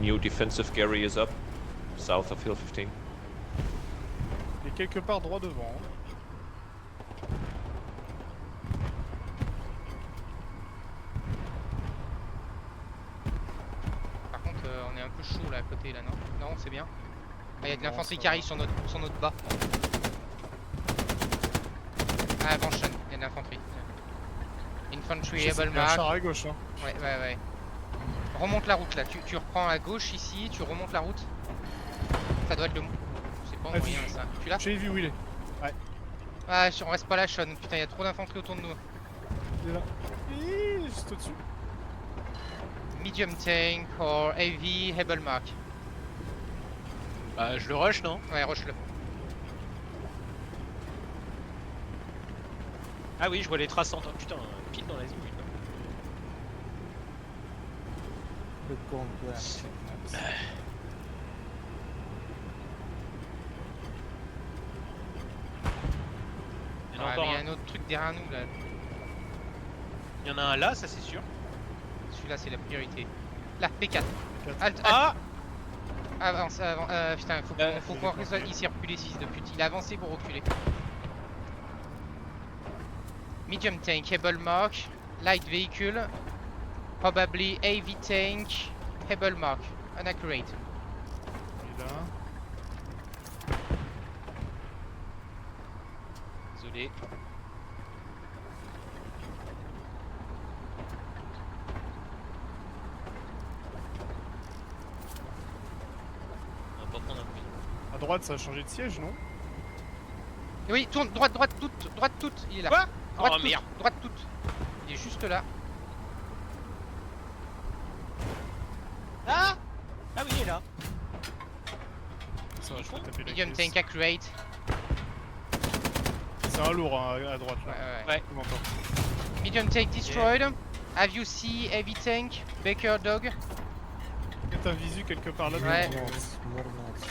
New defensive Gary is up, south of Hill 15. Il est quelque part droit devant. hein. peu chaud là à côté là, non? Non, c'est bien. Ah, il y a de Non, l'infanterie ça qui arrive va. sur notre bas. Ah, avant Sean, il y a de l'infanterie. Infantry, Je sais able qu'il y a un mark. char à gauche. Hein. Ouais. Remonte la route là, tu reprends à gauche ici, tu remontes la route. Ça doit être le... C'est pas Ah, moyen vu. ça. Tu l'as? J'ai vu où il est. Ah, on reste pas là Sean, putain il y a trop d'infanterie autour de nous. Il est là. Hi, juste au-dessus. Medium tank or heavy able mark. Bah, je le rush, non? Ouais, rush-le. Ah oui, je vois les traces en... Putain, pile dans la zone. The complex. Il y en a Ouais, encore mais il y a un. un autre truc derrière nous là. Il y en a un là, ça c'est sûr. Celui-là c'est la priorité. Là, P4. P4. Alt, Ah! avance, putain, faut je faut vais qu'on compter. il s'est reculé fils de pute. Il a avancé pour reculer. Medium tank, able mark. Light vehicle. Probably heavy tank. Able mark. Inaccurate. Il est là. Désolé. On va pas prendre un coup. À droite, ça a changé de siège, non? Oui, tourne, droite, toute. Il est là. Quoi? Droite Oh toute, merde. droite toute. Il est juste là. Ah! Ah oui, il est là. Ça va, je vais taper la Medium caisse. tank accurate. C'est un lourd hein, à droite là. Ouais. Tu m'entends. Medium tank destroyed. Have you see heavy tank? Baker dog. Peut-être un visu quelque part là. Ouais. More notes.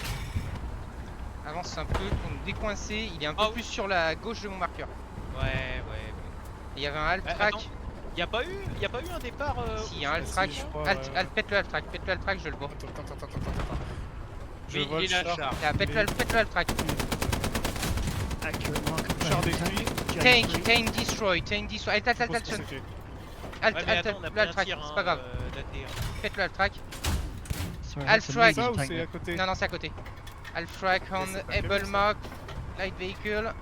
Avance un peu pour nous décoincer. Il est un peu Ah oui. plus sur la gauche de mon marqueur. Ouais. Il y avait un half Ouais, track. attends. Y a pas eu un départ. Si, il y a un half si, track. je crois, Pète le half track, je le vois. Attends. Je Oui, vois il est le là, char. le char. Là, pète le half track. Accurate mark of Char the détruit. Tank destroy. Alt, Je pense que Sean. c'était. Alt, Ouais, mais attends, on a le pris half un track, tir, c'est pas grave. daté. Pète le half track. Sorry, Half that's a track. Ça medium ou tank c'est there. à côté? Non, c'est à côté. Half track on c'est pas able canon, ça. mark. Light vehicle.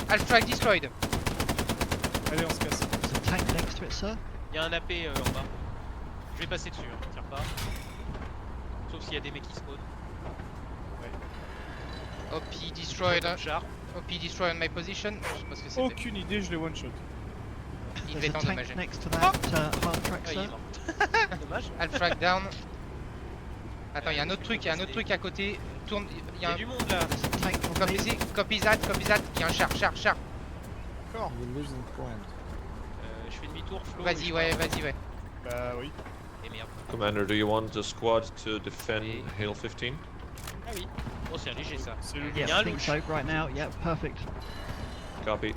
Half track destroyed. Allez, on se casse. There's a tank next to it, sir. Y a un AP en bas. Je vais passer dessus, hein, tire pas. Sauf s'il y a des mecs qui spawnent. OP destroyed. Comme char. OP destroyed on my position. Je sais pas ce que c'était. Aucune idée, je l'ai one shot. Il There's devait a tank endommager. next to that half track, Ah, il est sir. mort. Dommage. Half track down. Attends, il y a un autre truc, à côté. Tourne, il y Y a a un... du monde là. There's a tank on me. Copy that. Il y a un char. D'accord. We're losing point. Je fais demi-tour, Flo. et Vas-y, je ouais. pars. Bah oui. Et merde. Commander, do you want the squad to defend Et- Hill 15? Ah oui. Oh, c'est léger ça. C'est le y a Yeah, un I think louche. so right now. Yeah, perfect. Copy.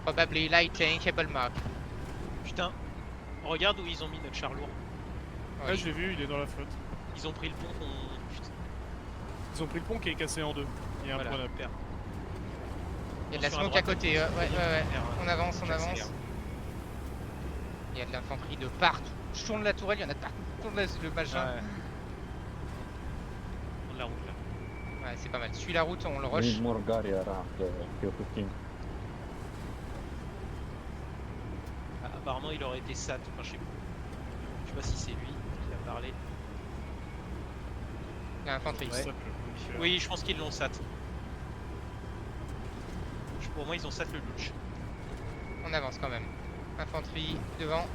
Probably light tank, able mark. Putain. Regarde où ils ont mis notre char lourd. Ah, je l'ai vu, il est dans la flotte. Ils ont pris le pont qu'on. Putain, Ils ont pris le pont qui est cassé en deux. Il y a un voilà, point super. Il y a de la Attention à smoke à droite. côté. Ouais. On avance. J'accélère. Il y a de l'infanterie de partout. Je tourne la tourelle, il y en a partout. Je tourne le machin. Ouais. On de la route là. Ouais, c'est pas mal. Suis la route, on le We rush. need more Gary around Hill 15. Ah, apparemment, il aurait été SAT. Enfin, je sais pas si c'est lui qui a parlé. Il y a l'infanterie. Ouais. Ça, le- Oui, je pense qu'ils l'ont SAT. Pour moi, ils ont SAT le louch. On avance quand même. Infanterie devant.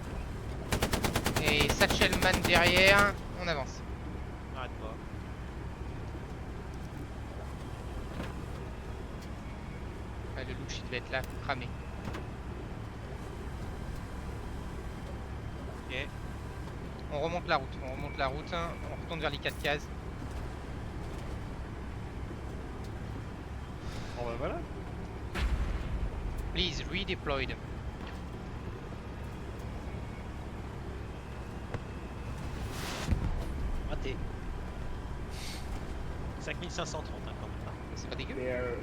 Et Satchelman derrière. On avance. Arrête pas. Ouais, le louch il devait être là, cramé. Ok. On remonte la route, on retourne vers les 4 cases. Bon bah voilà. Please, redeployed. Raté. 5530 hein, quand même. hein. C'est pas dégueu. Their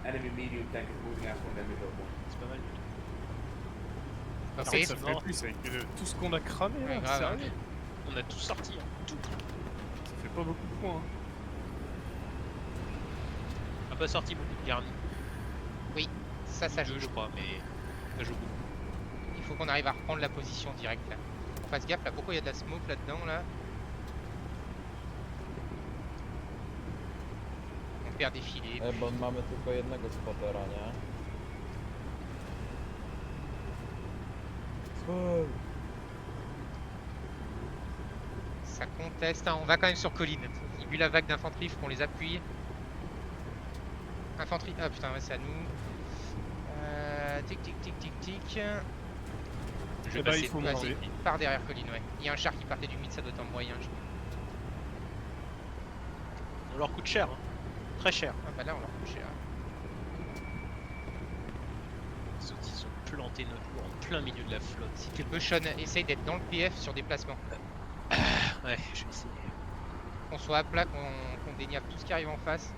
enemy medium tank is moving out from the middle one. C'est pas mal du tout. Ah, Oui, ça c'est fait mort. plus avec tout ce qu'on a cramé là, Ouais, grave, sérieux. On a tout sorti, hein. Tout. Ça fait pas beaucoup de points. Hein. On a pas sorti beaucoup de garnis. Ça joue. Je crois, mais ça joue beaucoup. Il faut qu'on arrive à reprendre la position directe là. On fasse gaffe là, pourquoi il y a de la smoke là-dedans là? On perd des filets. Bo mamy tylko jednego spotera, nie? Ça conteste, hein. On va quand même sur colline. Vu la vague d'infanterie, il faut qu'on les appuie. Infanterie, ah putain, ouais, c'est à nous. Tic tic tic tic tic. Je Eh vais ben, passer il faut de- monter. Par derrière colline, ouais. Il y a un char qui partait du mid, ça doit être un moyen. On leur coûte cher, hein. Très cher. Ah bah là on leur coûte cher. Les autres, ils ont planté notre lourd en plein milieu de la flotte. Si tu peux, Sean, essaye d'être dans le PF sur déplacement. Ouais, je vais essayer. Qu'on soit à plat, qu'on déniable tout ce qui arrive en face.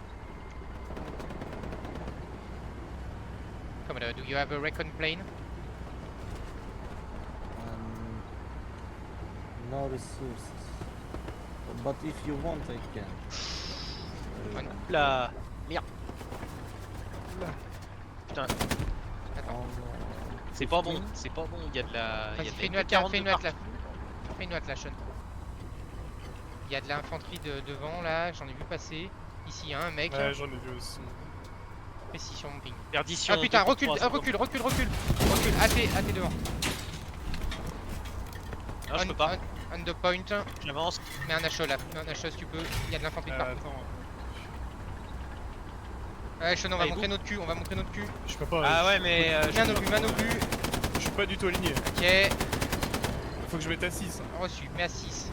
Commodore, do you have a recon plane? No resources. But if you want, I can. Là, merde. Putain, Attends, c'est pas bon, c'est pas bon. Il y a de la. Il y vas-y, a fais une de note là, 42 fais une note là. partout. Fais une note là, Sean. Il y a de l'infanterie devant là, j'en ai vu passer. Ici il y a un mec. Ouais, j'en ai vu aussi. Précis sur mon ping. Perdition. Ah putain, 2 pour recule, 3, c'est pas recule, recule, recule. Recule, AT devant. bon. Non, je peux pas. On the point. J'avance. Mets un HE là, mets un HE si tu peux. Il y a de l'infanterie de partout. Attends, Ouais, Sean, on va Allez, montrer notre cul, on va montrer notre cul. je peux pas. Ah ouais, mais. Main au but. Je suis pas du tout aligné. Ok, Faut que je mette à 6. reçu, mets à 6.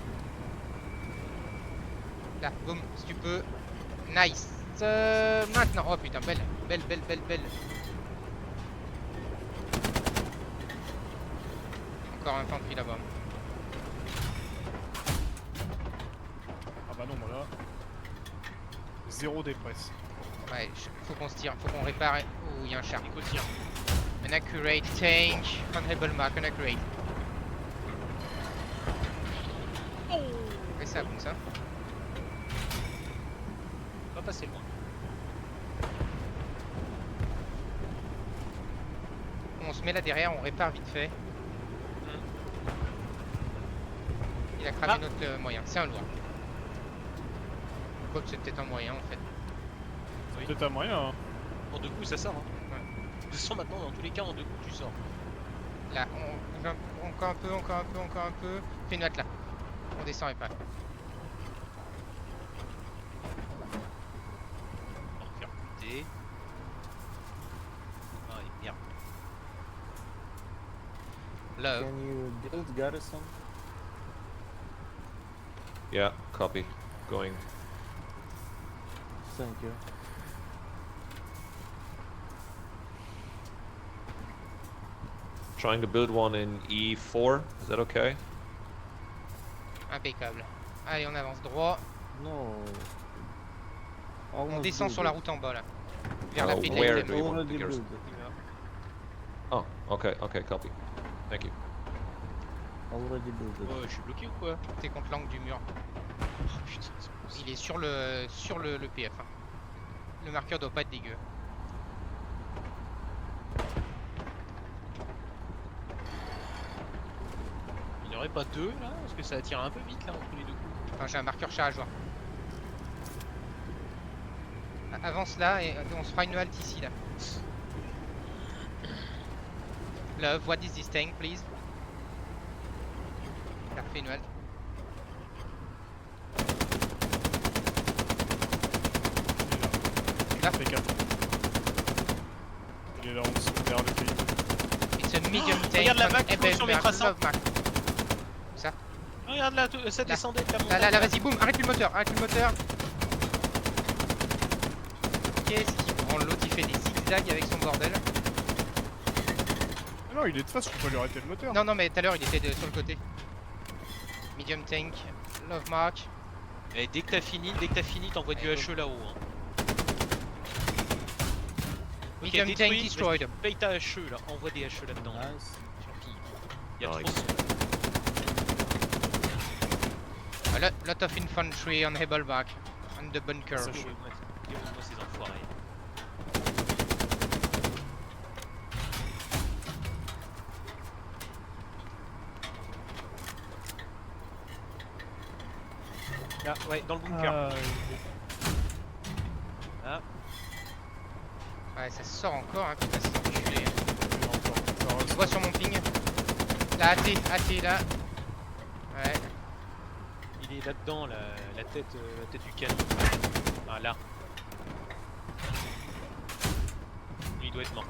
Là, boum, si tu peux. Nice. Maintenant, oh putain, belle. Encore infanterie là-bas. Ah bah non, voilà. 0 dépresse. Ouais, faut qu'on se tire, faut qu'on répare. Oh, il y a un char. Écoute, tiens. An accurate tank. Unable mark, an accurate. Et ça, comme ça. On va passer loin. On se met là derrière, on répare vite fait. Il a cramé Ah. notre moyen, c'est un lourd. Quoique c'est peut-être un moyen en fait. Oui. Peut-être un moyen. Hein. En 2 coups, ça sort. Hein. De toute façon, maintenant, dans tous les cas, en 2 coups, tu sors. Là, encore un peu, encore un peu. Fais une note là. On descend et pas. On va faire buter. Ah, et merde. Là, Can you build garrison? Yeah, copy. Going. Thank you. Trying to build one in E4. Is that okay? Impeccable. Allez, on avance droit. No. On descend sur la route en bas là. Vers la Oh, pédale. where même. do you want Already the garrison? built it. Oh, okay, okay, copy. Thank you. Already built it. je suis bloqué ou quoi? T'es contre l'angle du mur. Oh putain, c'est pas possible. Il est sur le PF. Hein. Le marqueur doit pas être dégueu. Il n'y aurait pas 2 là? Parce que ça attire un peu vite là entre les 2 coups. Enfin, j'ai un marqueur chargeoir. Avance là et on se fera une halte ici là. Love, what is this tank, please? Là, fais une halte. Il est là. Fais 4. Il est là en dessous, derrière le pays. It's a medium tank. regarde la on vague qui flotte sur mes Ebelmark, traçants. Love mark. Regarde là, ça descendait de la montagne. Là, vas-y, boum, arrête le moteur, Qu'est-ce qu'il prend l'autre, il fait des zigzags avec son bordel. Ah non, il est de face, je peux lui arrêter le moteur. Non, mais tout à l'heure il était sur le côté. Medium tank, Love mark. Et dès que t'as fini, t'envoies du Allez, HE là-haut. Hein. Ok, Medium tank détruit, destroyed. vas-y, paye ta HE là, envoie des HE là-dedans. Nice. Sur qui Il y a trop Nice. A lot of infantry on Hebelbach. On the bunker. Ça, Déroule-moi ces enfoirés. Là, ouais, dans le bunker. Ah, Ouais, ça sort encore, hein, putain, c'est enculé. encore. Je vois sur mon ping. Là, AT, là. Ouais. Il est là-dedans, la tête du canon. Ah, là. Il doit être mort.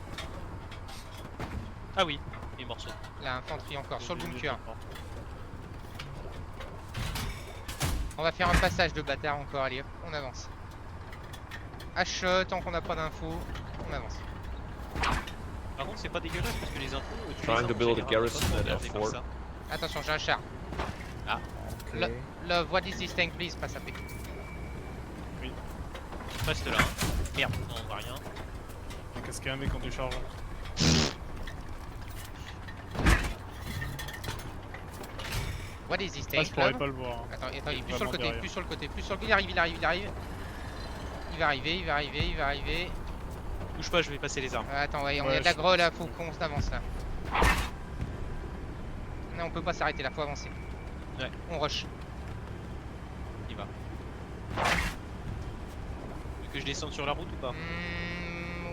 Ah oui, il est mort sur. Là, infanterie encore, sur le bunker. On va faire un passage de bâtard encore, allez hop, on avance. À shot, tant qu'on n'a pas d'infos, on avance. Par contre, c'est pas dégueulasse parce que les infos. tu Trying les as to en build a général, garrison pas at regarder comme F4. ça. Attention, j'ai un char. Okay. Love, what is this tank, please? Passe à pied. Reste là. Hein. Merde, non, on voit rien. Qu'est-ce qu'il y a un mec en décharge? What is this Ah, tank, je pourrais Love? pas le voir. Hein. Attends, il est plus sur le Vraiment côté, derrière. plus sur le côté, plus sur le côté. Il arrive. Il va arriver. Bouge pas, je vais passer les armes. Attends, ouais, on Ouais, a de la je- grolle là, faut qu'on avance là. Non, on peut pas s'arrêter là, faut avancer. Ouais. On rush. Il va. Tu veux que je descende sur la route ou pas?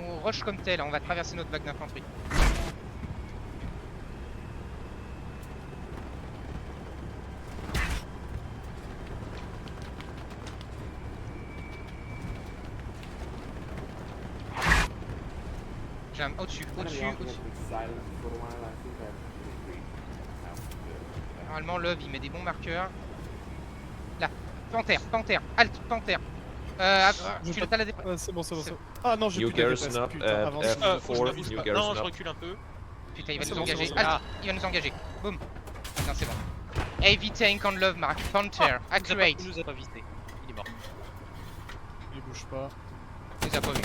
On rush comme tel, on va traverser notre bac d'infanterie. J'ai un au-dessus. Normalement, Love il met des bons marqueurs. Là, panthère, halt, panthère. Tu l'as la dépa- Ah, c'est bon. Ah non, j'ai New plus de garrison dépasse. up Putain, at avance. F4. Faut que je me bouge New pas. garrison Non, je up. recule un peu. Putain, il va C'est nous bon, engager. c'est Halt, Ah. il va nous engager. Boum. Non, c'est bon. Heavy tank on Love Mark. Panther, accurate. Il nous a pas visité. Il est mort. Il bouge pas. Il nous a pas vu.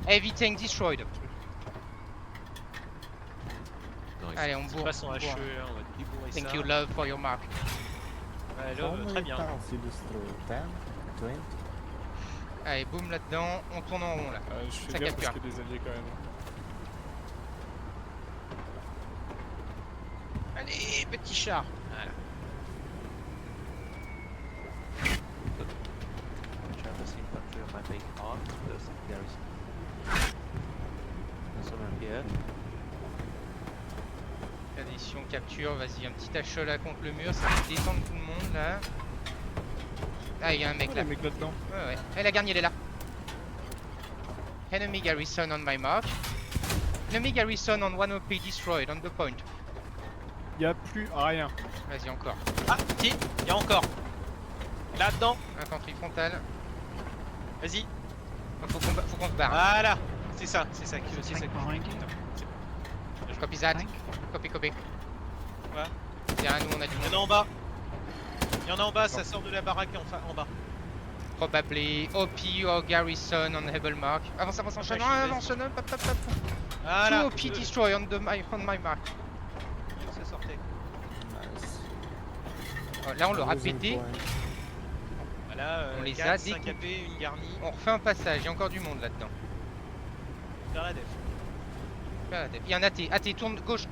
Heavy tank destroyed. Nice. Allez, on On bourre. passe en on HE, bourre. on va débourrer ça. Thank you, Love, for your mark. Ouais, How là, très many bien. towns you destroy? 10? 20? Allez, boum là-dedans. On tourne en rond là. Je fais Ça gaffe capture. parce qu'il y a des alliés quand même. Allez, petit char. Voilà. Addition, capture, vas-y, un petit HE là contre le mur, ça va détendre tout le monde là. Ah, il y a un mec Oh, là. les mecs là-dedans. Ouais. Eh, la garnie elle est là. Enemy garrison on my mark. Enemy garrison on 1OP destroyed on the point. Il y a plus rien. Vas-y, encore. Ah, si, il y a encore. Là-dedans. Infanterie frontale. Vas-y. Faut qu'on se barre. Voilà. C'est ça qui There's a c'est ça. tank behind you. Copy that. Tank. Copy. Ouais. Derrière nous, on a du Il y en monde. a en bas. Il y en a en bas, ça sort de la baraque en bas. Probably OP or garrison on Hebelmark. Avance, Ouais, je suis avance, hop. Voilà. Two OP destroy on my mark. Ça sortait. Nice. Oh, là, on l'aura Losing pété. point. Voilà, On les 4, a 5 découpés. AP, une garnie. On refait un passage, il y a encore du monde là-dedans. Vers la def. Il y a un AT, tourne gauche,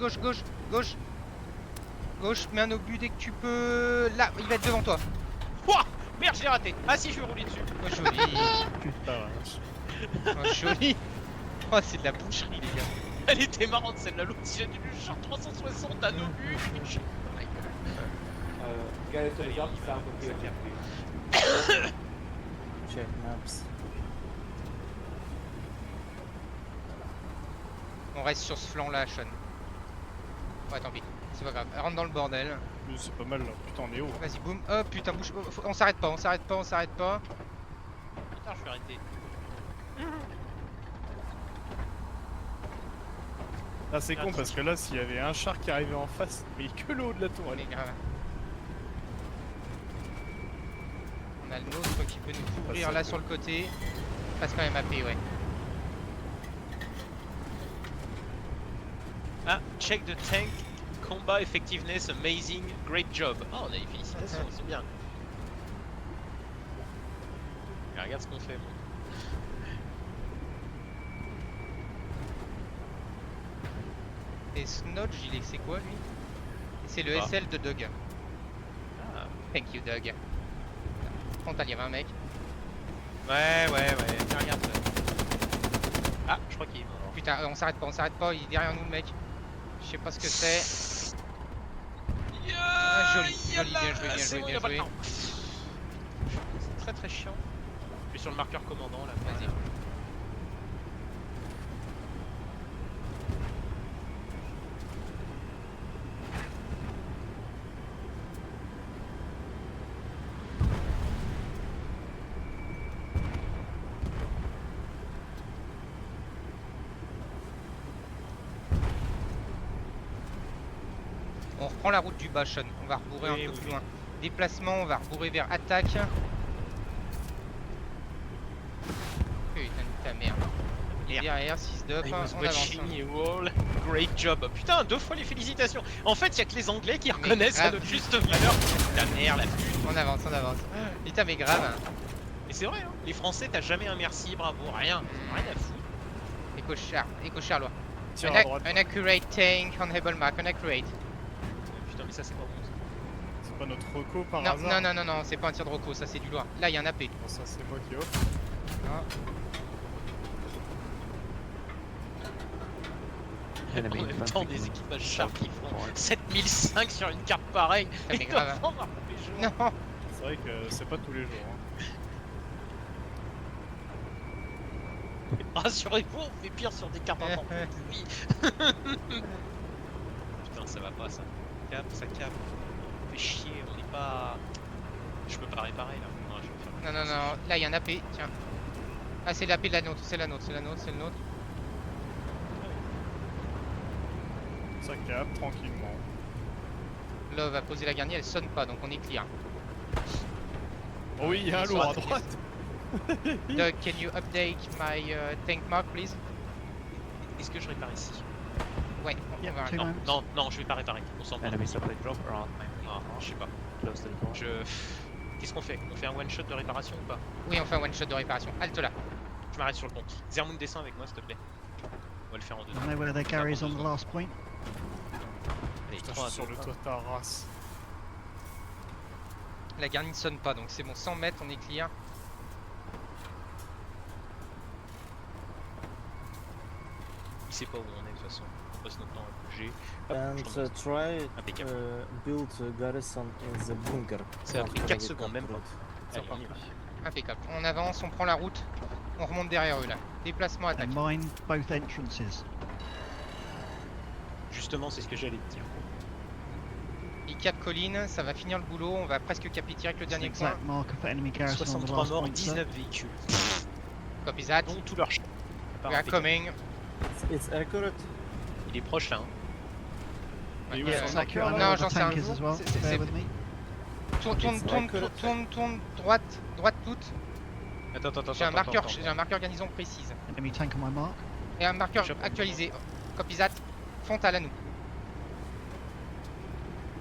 mets un obus dès que tu peux. Là, il va être devant toi. Ouah, merde, je l'ai raté. Ah si, je vais rouler dessus. Oh, joli. Putain, la vache. Oh, joli. Oh, c'est de la boucherie, les gars. Elle était marrante celle-là. L'autre, il a dû lui char 360 à nos buts. Garrison Allez, is up il va, south of ça here. capte. Check maps. On reste sur ce flanc-là, Sean. Ouais, tant pis. C'est pas grave. Rentre dans le bordel. C'est pas mal là. Putain, on est haut. Vas-y, boum. Oh putain, bouge. On s'arrête pas. Putain, je suis arrêté. Ah, c'est con parce que là, s'il y avait un char qui arrivait en face, mais que le haut de la tour, Allez, allez. grave. On a le nôtre qui peut nous couvrir là sur le côté. Passe quand même AP, ouais. Ah, check the tank Combat effectiveness amazing, great job. Oh, on a les félicitations, c'est bien. Et regarde ce qu'on fait, moi. Et Snodge, c'est quoi lui? C'est le Ah. SL de Doug. Ah. Thank you Doug. Frontal, il y avait un mec. Ouais. Tiens, regarde ça. Ah, je crois qu'il est mort. Putain, on s'arrête pas, il est derrière nous le mec. Je sais pas ce que c'est. Joli, bien joué. C'est très très chiant. Je suis sur le marqueur commandant là. Vas-y. On reprend la route du bas, Sean. On va rebourrer Oui, un peu oui, plus oui. loin. Déplacement, on va rebourrer vers attaque. Putain de ta merde. Et Merde. derrière, 6 d'up, I on was avance. watching you all. Great job. Putain, 2 fois les félicitations. En fait, il y a que les Anglais qui reconnaissent à grave. notre juste valeur. Ta merde, la pute. On avance. Putain, mais grave. Mais c'est vrai, hein. Les Français, t'as jamais un merci, bravo, rien. Rien à foutre. Écochard, loi. Tire à droite. An accurate tank on Able Mark, an accurate. Putain, mais ça, c'est pas bon. Ça. C'est pas notre reco par Non, hasard. non, c'est pas un tir de Rocco, ça c'est du loin. Là, il y a un AP. Bon, ça c'est moi qui offre. En même temps, des équipages chars qui font 7005 sur une carte pareille. Ça Ils m'est doivent grave. prendre les jours. Non. C'est vrai que c'est pas tous les jours. Hein. Rassurez-vous, on fait pire sur des cartes encore plus pourries. Putain, ça va pas ça. Ça cap. On fait chier, on n'est pas. Je peux pas réparer là. Non, je vais faire... Non, là il y a un AP, tiens. Ah, c'est l'AP de la nôtre, c'est le nôtre. Ça capte tranquillement. Love a posé la garnie, elle sonne pas, donc on est clear. Oh oui, il y a un Ils sont lourd à à droite. Doug, can you update my tank mark, please? Est-ce que je répare ici? Ouais, on va two Non, moments. non, je vais pas réparer. On s'en fout. Non, je sais pas. Qu'est-ce qu'on fait? On fait un one shot de réparation ou pas? Oui, on fait un one shot de réparation. Halte là. Je m'arrête sur le pont. Zermoun, descend avec moi s'il te plaît. On va le faire en deux. I know where their Gary's on the last point. Allez, Putain, 3 je suis sur le toit de ta race. La garnie ne sonne pas, donc c'est bon. 100 mètres, on est clear. Il sait pas où on est de toute façon. On passe notre temps à bouger. Hop, And je remonte. try Impeccable. build a garrison in the bunker. Ça a pris after 4 we secondes, même pas. captured. Allez, on y va. Impeccable. On avance, on prend la route. On remonte derrière eux là. Déplacement, attaque. And mine both entrances. Justement, c'est ce que j'allais te dire. Il cap colline, ça va finir le boulot. On va presque caper direct le It's an dernier point. exact marker for enemy garrison on the 63 last morts, point, sir. 19 véhicules. Copy that. Dont tout leur champ. We are coming. It's accurate. Il est proche là. Hein. Et où Yeah. sont It's les accurate. I marqueurs, know Non, where j'en the sais un. tank is as well. C'est- Bear with me. Tourne, droite Attends. J'ai un marqueur garnison précise. Enemy tank on my mark. Et un marqueur Chope. actualisé. Copy that. Frontal à nous.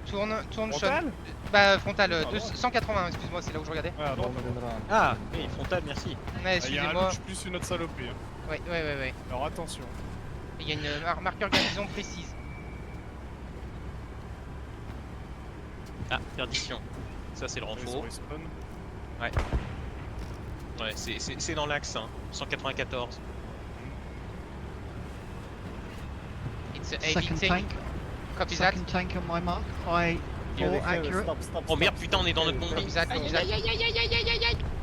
Tourne, Sean. Frontal Bah, frontal, Pardon. 180, excuse-moi, c'est là où je regardais. Ouais, à droite. Long and run. Ah, oui, frontal, merci. Ouais, Il y a un excusez-moi. louche plus une autre saloperie. Hein. Ouais. Alors attention. Il y a une marqueur garnison précise. Ah, perdition. Ça, c'est le Ils renfort. sont respawn. Ouais, c'est dans l'axe, hein. 194. It's a Second heavy tank. tank. Copy that. Second tank on my mark. I Here, 4 here, accurate. Stop. Oh merde, putain, on est dans notre Here, bombing. Copy that, copy that.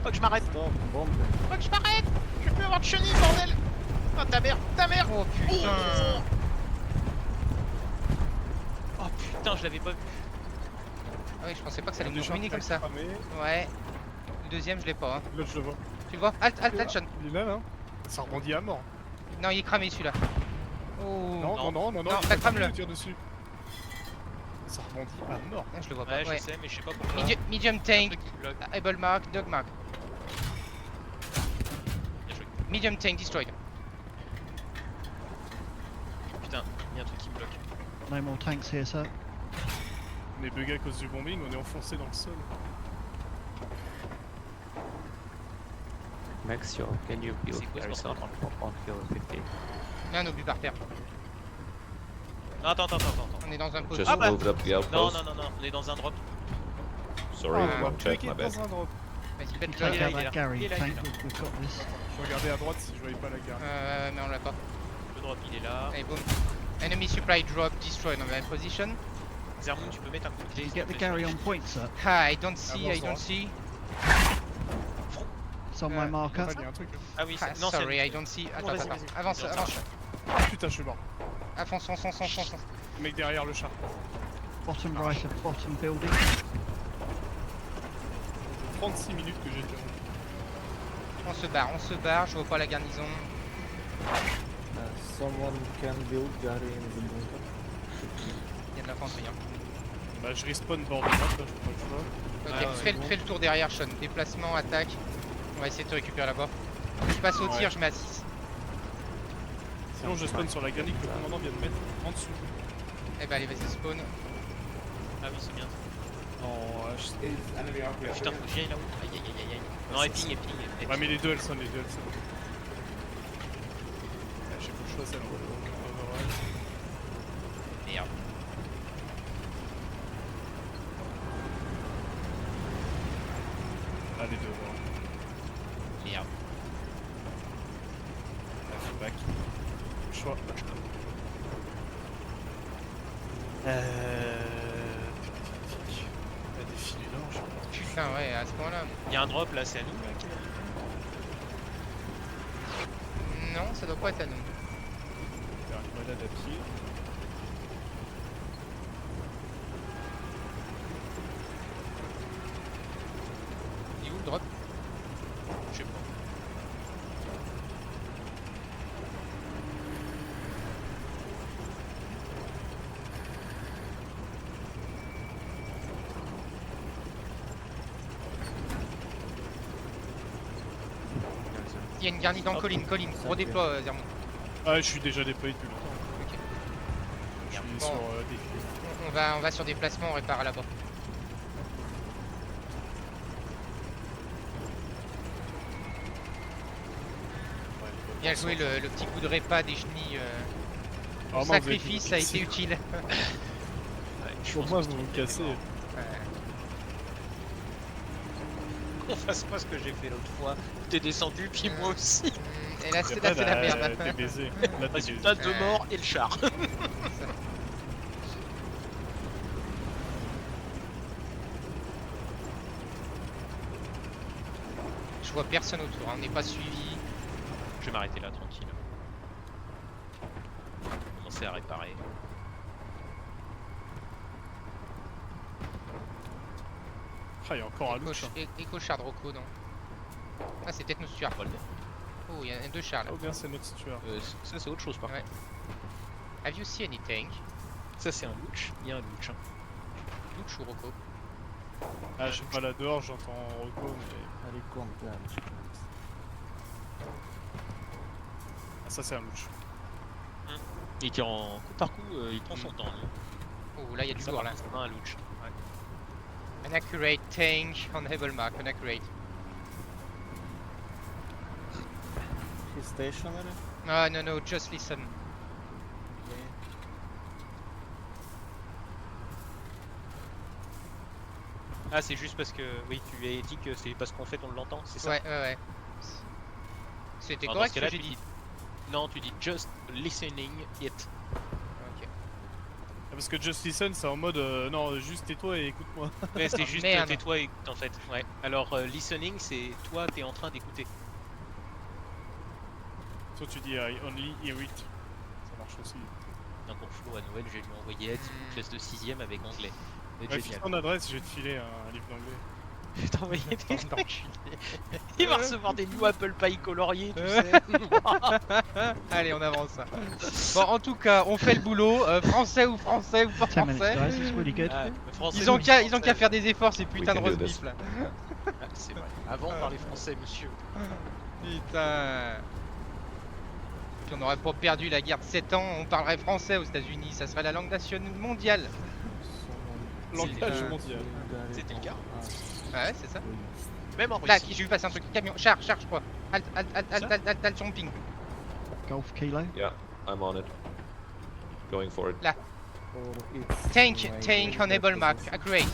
Faut que je m'arrête. Stop, bomb. Faut que je m'arrête. Je peux avoir de chenille, bordel. Ah, ta mère. Oh putain. Oh putain, je l'avais pas vu. Ah oui, je pensais pas que ça allait Un nous des ruiner comme ça. cramé. Ouais. Le deuxième, je l'ai pas. Hein. L'autre, je le vois. Tu le vois? Halt, Sean. Il est là, là. Ça rebondit à mort. Non, il est cramé celui-là. Oh. Non. Non, il bah, crame-le. continue de tirer dessus. Ça rebondit à mort. Je le vois pas. Ouais, Ouais. je sais, mais je sais pas pourquoi. Medium Un tank. truc qui bloque. Able mark, dog mark. Bien joué. Medium tank destroyed. Putain, il y a un truc qui me bloque. No more tanks here, sir. On est bugué à cause du bombing, on est enfoncé dans le sol. Max, can you build C'est quoi ce Garrison bordel on hill 50? Il y a un obus par terre. Non, attends. On est dans un poteau. Just Ah bah. moved up the Non, outpost. non, on est dans un drop. Sorry, Ah, wrong chat, Bugué my bad. dans un drop. Vas-y, You pète-le. take il est out là, that Gary il est là, tank, il est là. we've got this. Je regardais à droite si je voyais pas la gare. Mais on l'a pas. Le drop, il est là. Allez, boum. Enemy supply drop destroyed on my position. Zermoun, tu peux mettre un coup de clé. You s'il get te the plaît, Gary sur on le point, sir. Ah, I don't see, I Avance, don't avance. see. It's on my marker. Il y a un truc. Ah oui, Ah, non, sorry, c'est I don't see. Attends, vas-y, attends. vas-y. Avance, Viens, avance. Ah putain, je suis mort. Avance. Le mec derrière le char. Bottom right of bottom building. 36 minutes que j'ai fait. On se barre, je vois pas la garnison. Someone can build Gary in the bunker. Il y a de l'infanterie. Hein. Bah je respawn bord de map, là, je crois que je vois. Ok, Ah, ouais, fais le tour derrière, Sean. Déplacement, attaque. On va essayer de te récupérer là-bas. Je passe au Ouais. tir, je mets à 6. Sinon je spawn sur la granite que le commandant vient de mettre en dessous. Eh ben allez, vas-y, spawn. Ah oui, c'est bien. En Is enemy RPA. Putain, faut que j'y aille là-haut. Aïe. Non, et ping. Ouais mais les deux elles sont. Ouais, j'ai pas le choix celle-là. Overall. Merde. Ah les deux ouais. Merde. Ah, je suis back. Choix. Il y a des filets là, je sais pas. Putain, ouais, à ce point-là. Il y a un drop là, c'est à nous là qui l'a mis. Non, ça doit pas être à nous. Faire une balade à pied. Il est où le drop? Je sais pas. Il y a une garnie dans colline, redéploie Zermon. Ah je suis déjà déployé depuis longtemps. Ok. Je suis Bon. sur des filets. On va sur déplacement, on répare là-bas. Bien joué le petit coup de répas des chenilles. Ah, Le moi, vous avez sacrifice tout a été cassé. utile. Ouais, je Pour pense moi que vous c'est vous bien cassez. mort. Qu'on fasse pas ce que j'ai fait l'autre fois. T'es descendu, puis moi aussi. Et là, Et c'est après, la merde. T'es baisé. Là t'es baisé. Résultat, 2 morts et le char. Je vois personne autour, hein, on n'est pas suivi. Je vais m'arrêter là, tranquille. Commencer à réparer. Ah il y a encore un louche. Éco char de Rocco, non. Ah, c'est peut-être nos tueurs. Voilà. Oh, il y a deux chars là. Oh bien c'est notre tueur. Ça, c'est autre chose par Ouais. contre. Have you seen any tank? Ça, c'est un louch. Il y a un louch. Hein. Luch ou Rocco? Ah je sais pas là dehors j'entends Rocco mais. Allez, compte là. Ah ça c'est un louche. Et qui en coup par coup, il prend son temps. lui. Oh, là, il y a du Ça, lourd par là. contre, c'est pas un louch. Ouais. An accurate tank on Able Mark, an accurate. He's stationary. Ah, no, no, just listen. Ah, c'est juste parce que, oui, tu lui as dit que c'est parce qu'en fait on l'entend, c'est ça? Ouais, ouais, ouais. C'était Alors, dans correct ce ce que cas-là, j'ai tu dit. dis- Non, tu dis just listening it. Ok. Ah, parce que Just Listen c'est en mode non juste tais-toi et écoute-moi. Ouais, c'est juste Merde. tais-toi et écoute en fait. Ouais. Alors, listening, c'est toi, t'es en train d'écouter. Soit tu dis I only hear it. Ça marche aussi. Donc pour Flo à Noël, je vais lui envoyer une classe de 6ème avec anglais. C'est Ouais, génial. fixe ton adresse, je vais te filer un livre d'anglais. Je vais t'envoyer des enculés. Il va recevoir des new Apple Pie coloriés, tu sais. Allez, on avance. Bon, en tout cas, on fait le boulot. Français ou pas 10 minutes, français. guys. It's really good. Ah, le français, Ils ont le qu'à français. faire des efforts, ces putains de can do roast this. beef là. Ah, c'est vrai. Avant, on parlait français, monsieur. Putain. Si on n'aurait pas perdu la guerre de 7 ans, on parlerait français aux États-Unis. Ça serait la langue nationale mondiale. Langage mondial. C'était le cas. Ouais, c'est ça. Même en Là, Russie. j'ai vu passer un truc. Camion. Char, je crois. Halt, sur le ping. Golf Kilo. Yeah, I'm on it. Going for it. Tank on able mark. Accurate.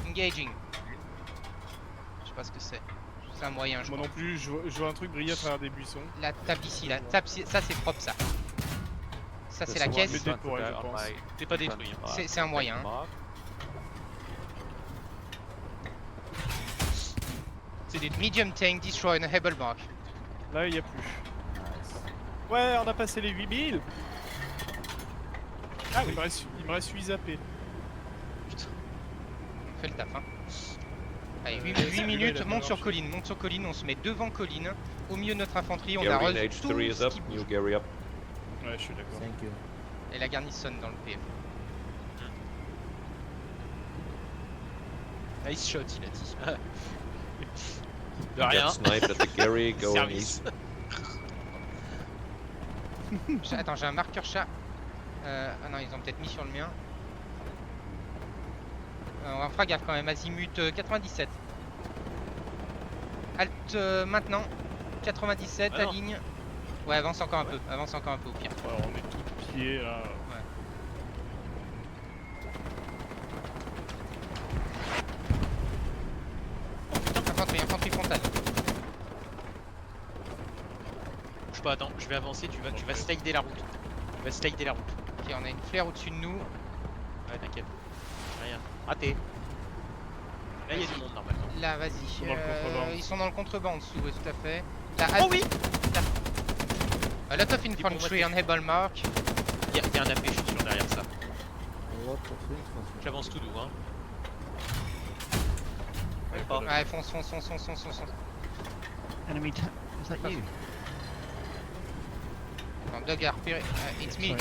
Engaging. Je sais pas ce que c'est. C'est un moyen, je Moi crois. non plus, je vois un truc briller à travers des buissons. La table ici, là. Ça c'est propre ça. Ça c'est la There's caisse. one Mais front pour elle, there je on pense. my T'es pas front détruit. Hein. mark. C'est un moyen. Mark. C'est des Medium tank destroy on able mark. Là, il y a plus. Ouais, on a passé les 8000. Ah, il me reste 8 zappés. On fait le taf, hein. Allez, 8 celui-là, il minutes, a monte pas sur marché. colline, on se met devant colline, au milieu de notre infanterie, on a Gary reçu tout H3 is ce up. qui bouge. New Gary up. Ouais, je suis d'accord. Thank you. Et la garnison dans le PF. nice shot, il a dit. De We rien. got sniped at the Gary going Service. east. Attends, j'ai un marqueur chat. Ah non, ils ont peut-être mis sur le mien. On fera gaffe quand même, azimut 97. Halt maintenant. 97, Ah non. aligne. Ouais, avance encore un peu au pire. Ouais, on est tout de pied là. Infanterie frontale. Bouge pas, attends, je vais avancer, tu vas slider la route. Tu vas slider la route. Ok, on a une flare au-dessus de nous. Ouais, t'inquiète. Rien. Raté. Là, il y a du monde normalement. Là, vas-y. sont dans le contrebas. Ils sont dans le contrebas en dessous, ouais, tout à fait. Là, Oh oui. A lot of infantry on able mark. Il y a un AP, je suis sûr, derrière ça. A lot of infantry. J'avance tout doux, hein. Ouais, pas. Ouais, fonce. Enemy is that you? Non, Doug a repéré. It's me.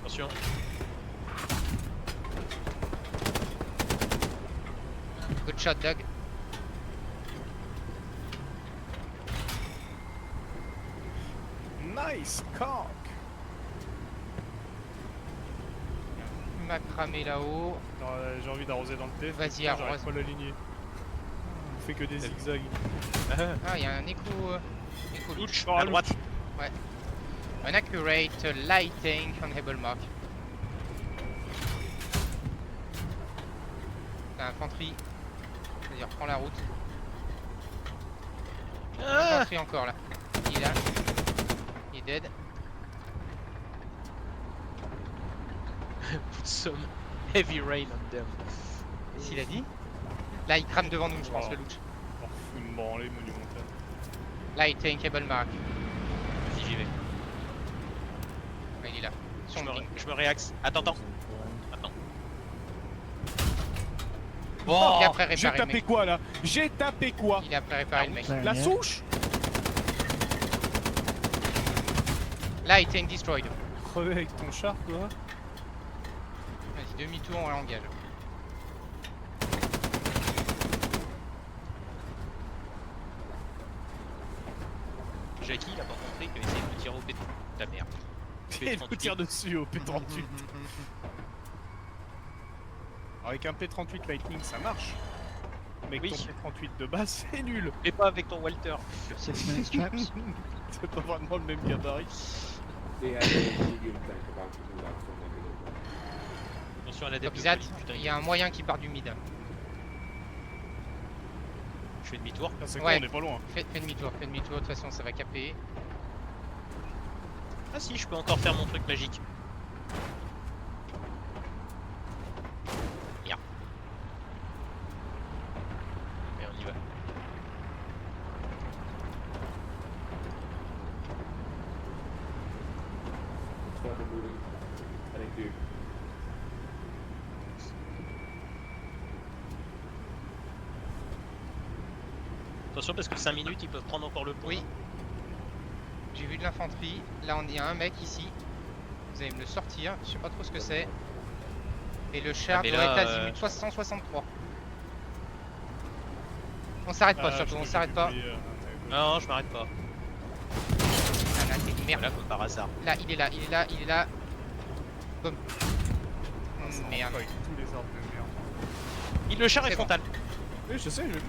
Attention. Good shot, Doug. Nice cock. Il m'a cramé là-haut. J'ai envie d'arroser dans le TF. Vas-y, putain, j'arrive arrose. pas à l'aligner. On fait que des zigzags. Ah, il y a un écho. Écho Louch, Oh, à droite. An accurate light tank on able mark. T'as infanterie. C'est-à-dire, prends la route. Ah Infanterie encore là. Il est là. Il est dead. Put some heavy rain on them. Qu'est-ce qu'il a dit? Là, il crame devant nous, je pense, Oh. le louch. Oh, une branlée monumentale. Light tank able mark. Vas-y, j'y vais. Ouais, il est là. Je Sur le ping. me réaxe. Attends. Attends. Il est après J'ai réparer le tapé mec. quoi là? J'ai tapé quoi? Il est après réparer le mec. There, La yeah. souche? Light tank destroyed. Crevé avec ton char toi? Vas-y, demi-tour, on l'engage. Jackie, il a pas compris qu'il essayé de me tirer au pétron. Ta merde. Il nous tire dessus au P38. Avec un P38 Lightning ça marche. Mais Oui. ton P38 de base c'est nul. Mais pas avec ton Walter. 6 minutes traps. C'est pas vraiment le même gabarit. They had a medium tank about to do that from the Attention à la dette de Zat, police, putain. il y a un moyen qui part du mid. Je fais demi-tour. C'est Ouais. quoi, on est pas loin. Fais demi-tour, de toute façon ça va caper. Ah si, je peux encore faire mon truc magique. Merde. Mais on y va. start moving. Heading to Attention parce que 5 minutes, ils peuvent prendre encore le pont. Oui. J'ai vu de l'infanterie. Là, on y a un mec ici. Vous allez me le sortir. Je sais pas trop ce que c'est. Et le char mais doit là, être azimut 163. On s'arrête pas, surtout, on s'arrête pas. Non, je m'arrête pas. Ah là, c'est une merde. Voilà, comme par hasard. Là, il est là, il est là, il est là. Boum. Merde. Avec tous les arbres de merde. Le char est C'est bon. frontal. Oui, je sais, j'ai vu.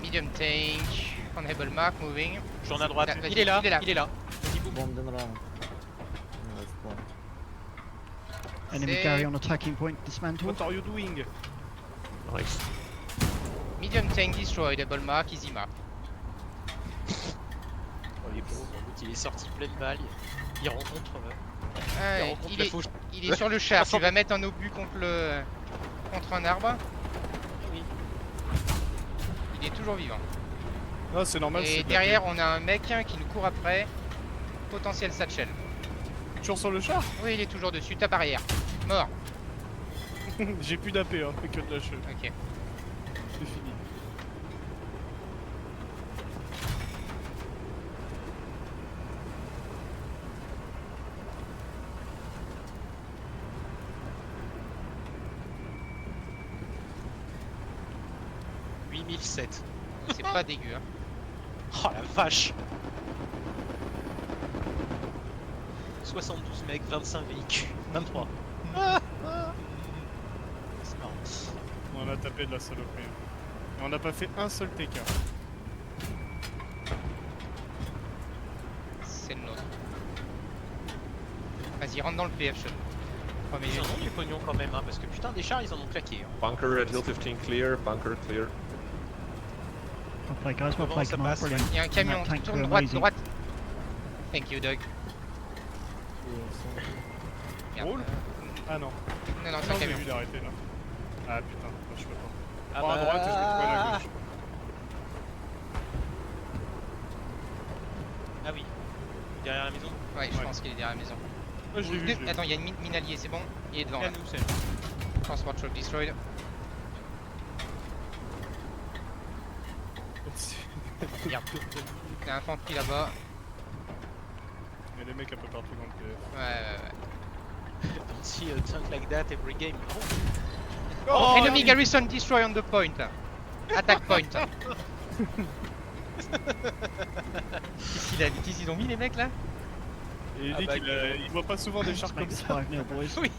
Medium tank. Enable mark, moving. Je tourne à droite. Là, vas-y, Il est là, il est là. il est là. Bombed and round. Yeah, that's fine. Enemy C'est carry on attacking point dismantled. What are you doing? Nice. medium tank destroyed, double mark, easy mark. Oh, il est pauvre, l'autre, il est sorti plein de balles. Il rencontre. Ah, rencontre il, la est, fauche. il est sur le char, tu vas mettre un obus contre un arbre. Oui. Il est toujours vivant. Non, c'est normal. Et c'est de la derrière, on a un mec qui nous court après. Potentiel satchel. pub. Toujours sur le char. Oui, il est toujours dessus, ta barrière. Mort. J'ai plus d'AP, hein, que de la cheveux. Ok. C'est fini. « 8007. C'est pas dégueu. Hein. Oh la vache. 72 mecs, 25 véhicules. 23. C'est marrant. On a tapé de la saloperie. Et on n'a pas fait un seul TK. C'est le nôtre. Vas-y, rentre dans le PF, Sean. Mais ils en ont du pognon quand même, hein, parce que putain, des chars ils en ont claqué. Hein. Bunker at Hill 15 clear. Bunker clear. Well played, guys. Well Comment played, ça Command. passe? Brilliant. Il y a un camion, That tank tourne were droite, amazing. droite. Thank you, Doug. Merde. Roule. Ah non. Non, non, c'est un Non, j'ai camion. vu d'arrêter là. Ah putain, moi, je peux pas. Ah Prends à droite et je vais trouver à la gauche. Ah oui. Derrière la maison. Ouais, je Ouais. pense qu'il est derrière la maison. Ah, je l'ai vu. je l'ai vu. Attends, il y a une mine alliée, c'est bon? Il est devant À là. nous, c'est Transport truck destroyed. Merde. Il y a un infanterie là-bas. Il y a des mecs un peu partout dans le PF. Ouais. Don't see a tank like that every game. Oh, enemy garrison destroy on the point. Attack point. Qu'est-ce qu'ils ont mis les mecs là? Et il Ah dit bah, qu'il voit pas souvent des chars Let's comme make this ça. 5-0, boys. Oui.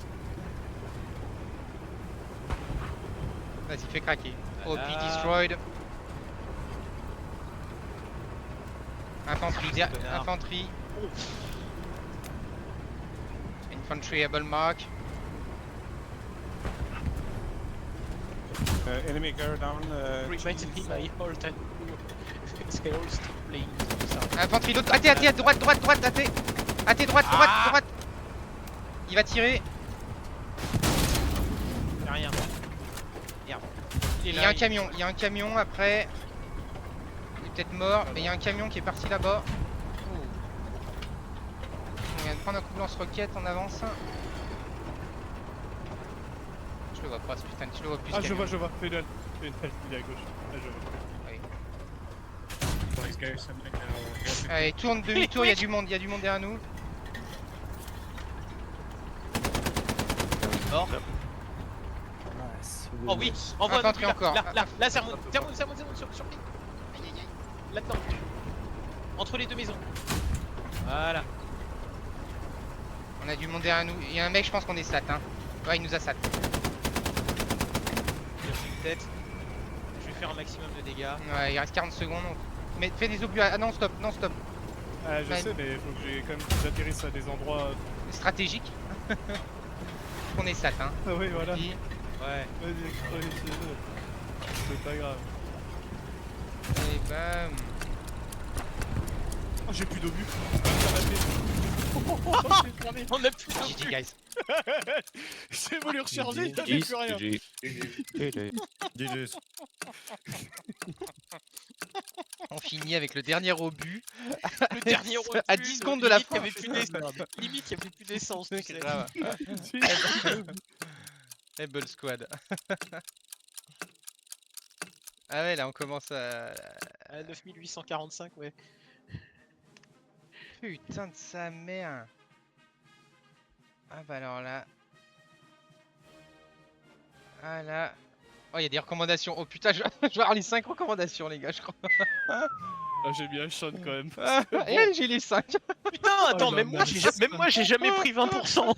Vas-y, fais craquer. OP Ah. destroyed. Infanterie, connard. infanterie. Infantry able mark. Enemy car down. Reminds me my whole time. They all still playing. Infanterie d'autre. AT, droite, droite, droite, AT. AT, droite, droite, Ah. droite. Il va tirer. Y'a rien. Merde. Il y a un camion, il y a un camion après. Il est peut-être mort, mais il y a un camion qui est parti là-bas. Oh. On vient de prendre un coup de lance-roquette, on avance. Je le vois pas ce putain, tu le vois plus. Ah, ce je vois, camion. je vois. Pédale. Pédale, il est à gauche. Ah, je vois. Allez, tourne demi-tour, il y a du monde derrière nous. Mort. Nice. Oh oui, envoie un Infanterie truc, là, encore. là, sermonne, sur lui. Aïe aïe aïe. Là-dedans. Entre les deux maisons. Voilà. On a du monde derrière nous. Il y a un mec, je pense qu'on est sat. Hein. Ouais, il nous a sat. Il a fait une tête. Je vais faire un maximum de dégâts. Ouais, il reste 40 secondes. Mais fais des obus. Ah non, stop, non, stop. Ah, je Ouais. sais, mais faut que j'ai quand même que j'atterrisse à des endroits. Stratégique. On est sat, hein. Ah oui, voilà. Dis. Ouais. Vas-y, chez-le. C'est pas grave. Et bam. Oh, j'ai plus d'obus. On a plus de GG, guys. J'ai voulu recharger, il avait plus rien. GG. On finit avec le dernier obus. Le dernier À recul, 10 secondes de la limite, fin. il y avait plus d'essence. Limite, il n'y avait plus d'essence. tu sais. Grave. Able Squad. Ah ouais, là on commence à... À 9845, ouais. Putain de sa mère. Ah bah alors là... Voilà. Oh, il y a des recommandations. Oh putain, je vais avoir les 5 recommandations, les gars, je crois. Ah, j'ai mis un shot quand même. Et j'ai les 5. Putain, attends, non, même moi, j'ai jamais pris 20%.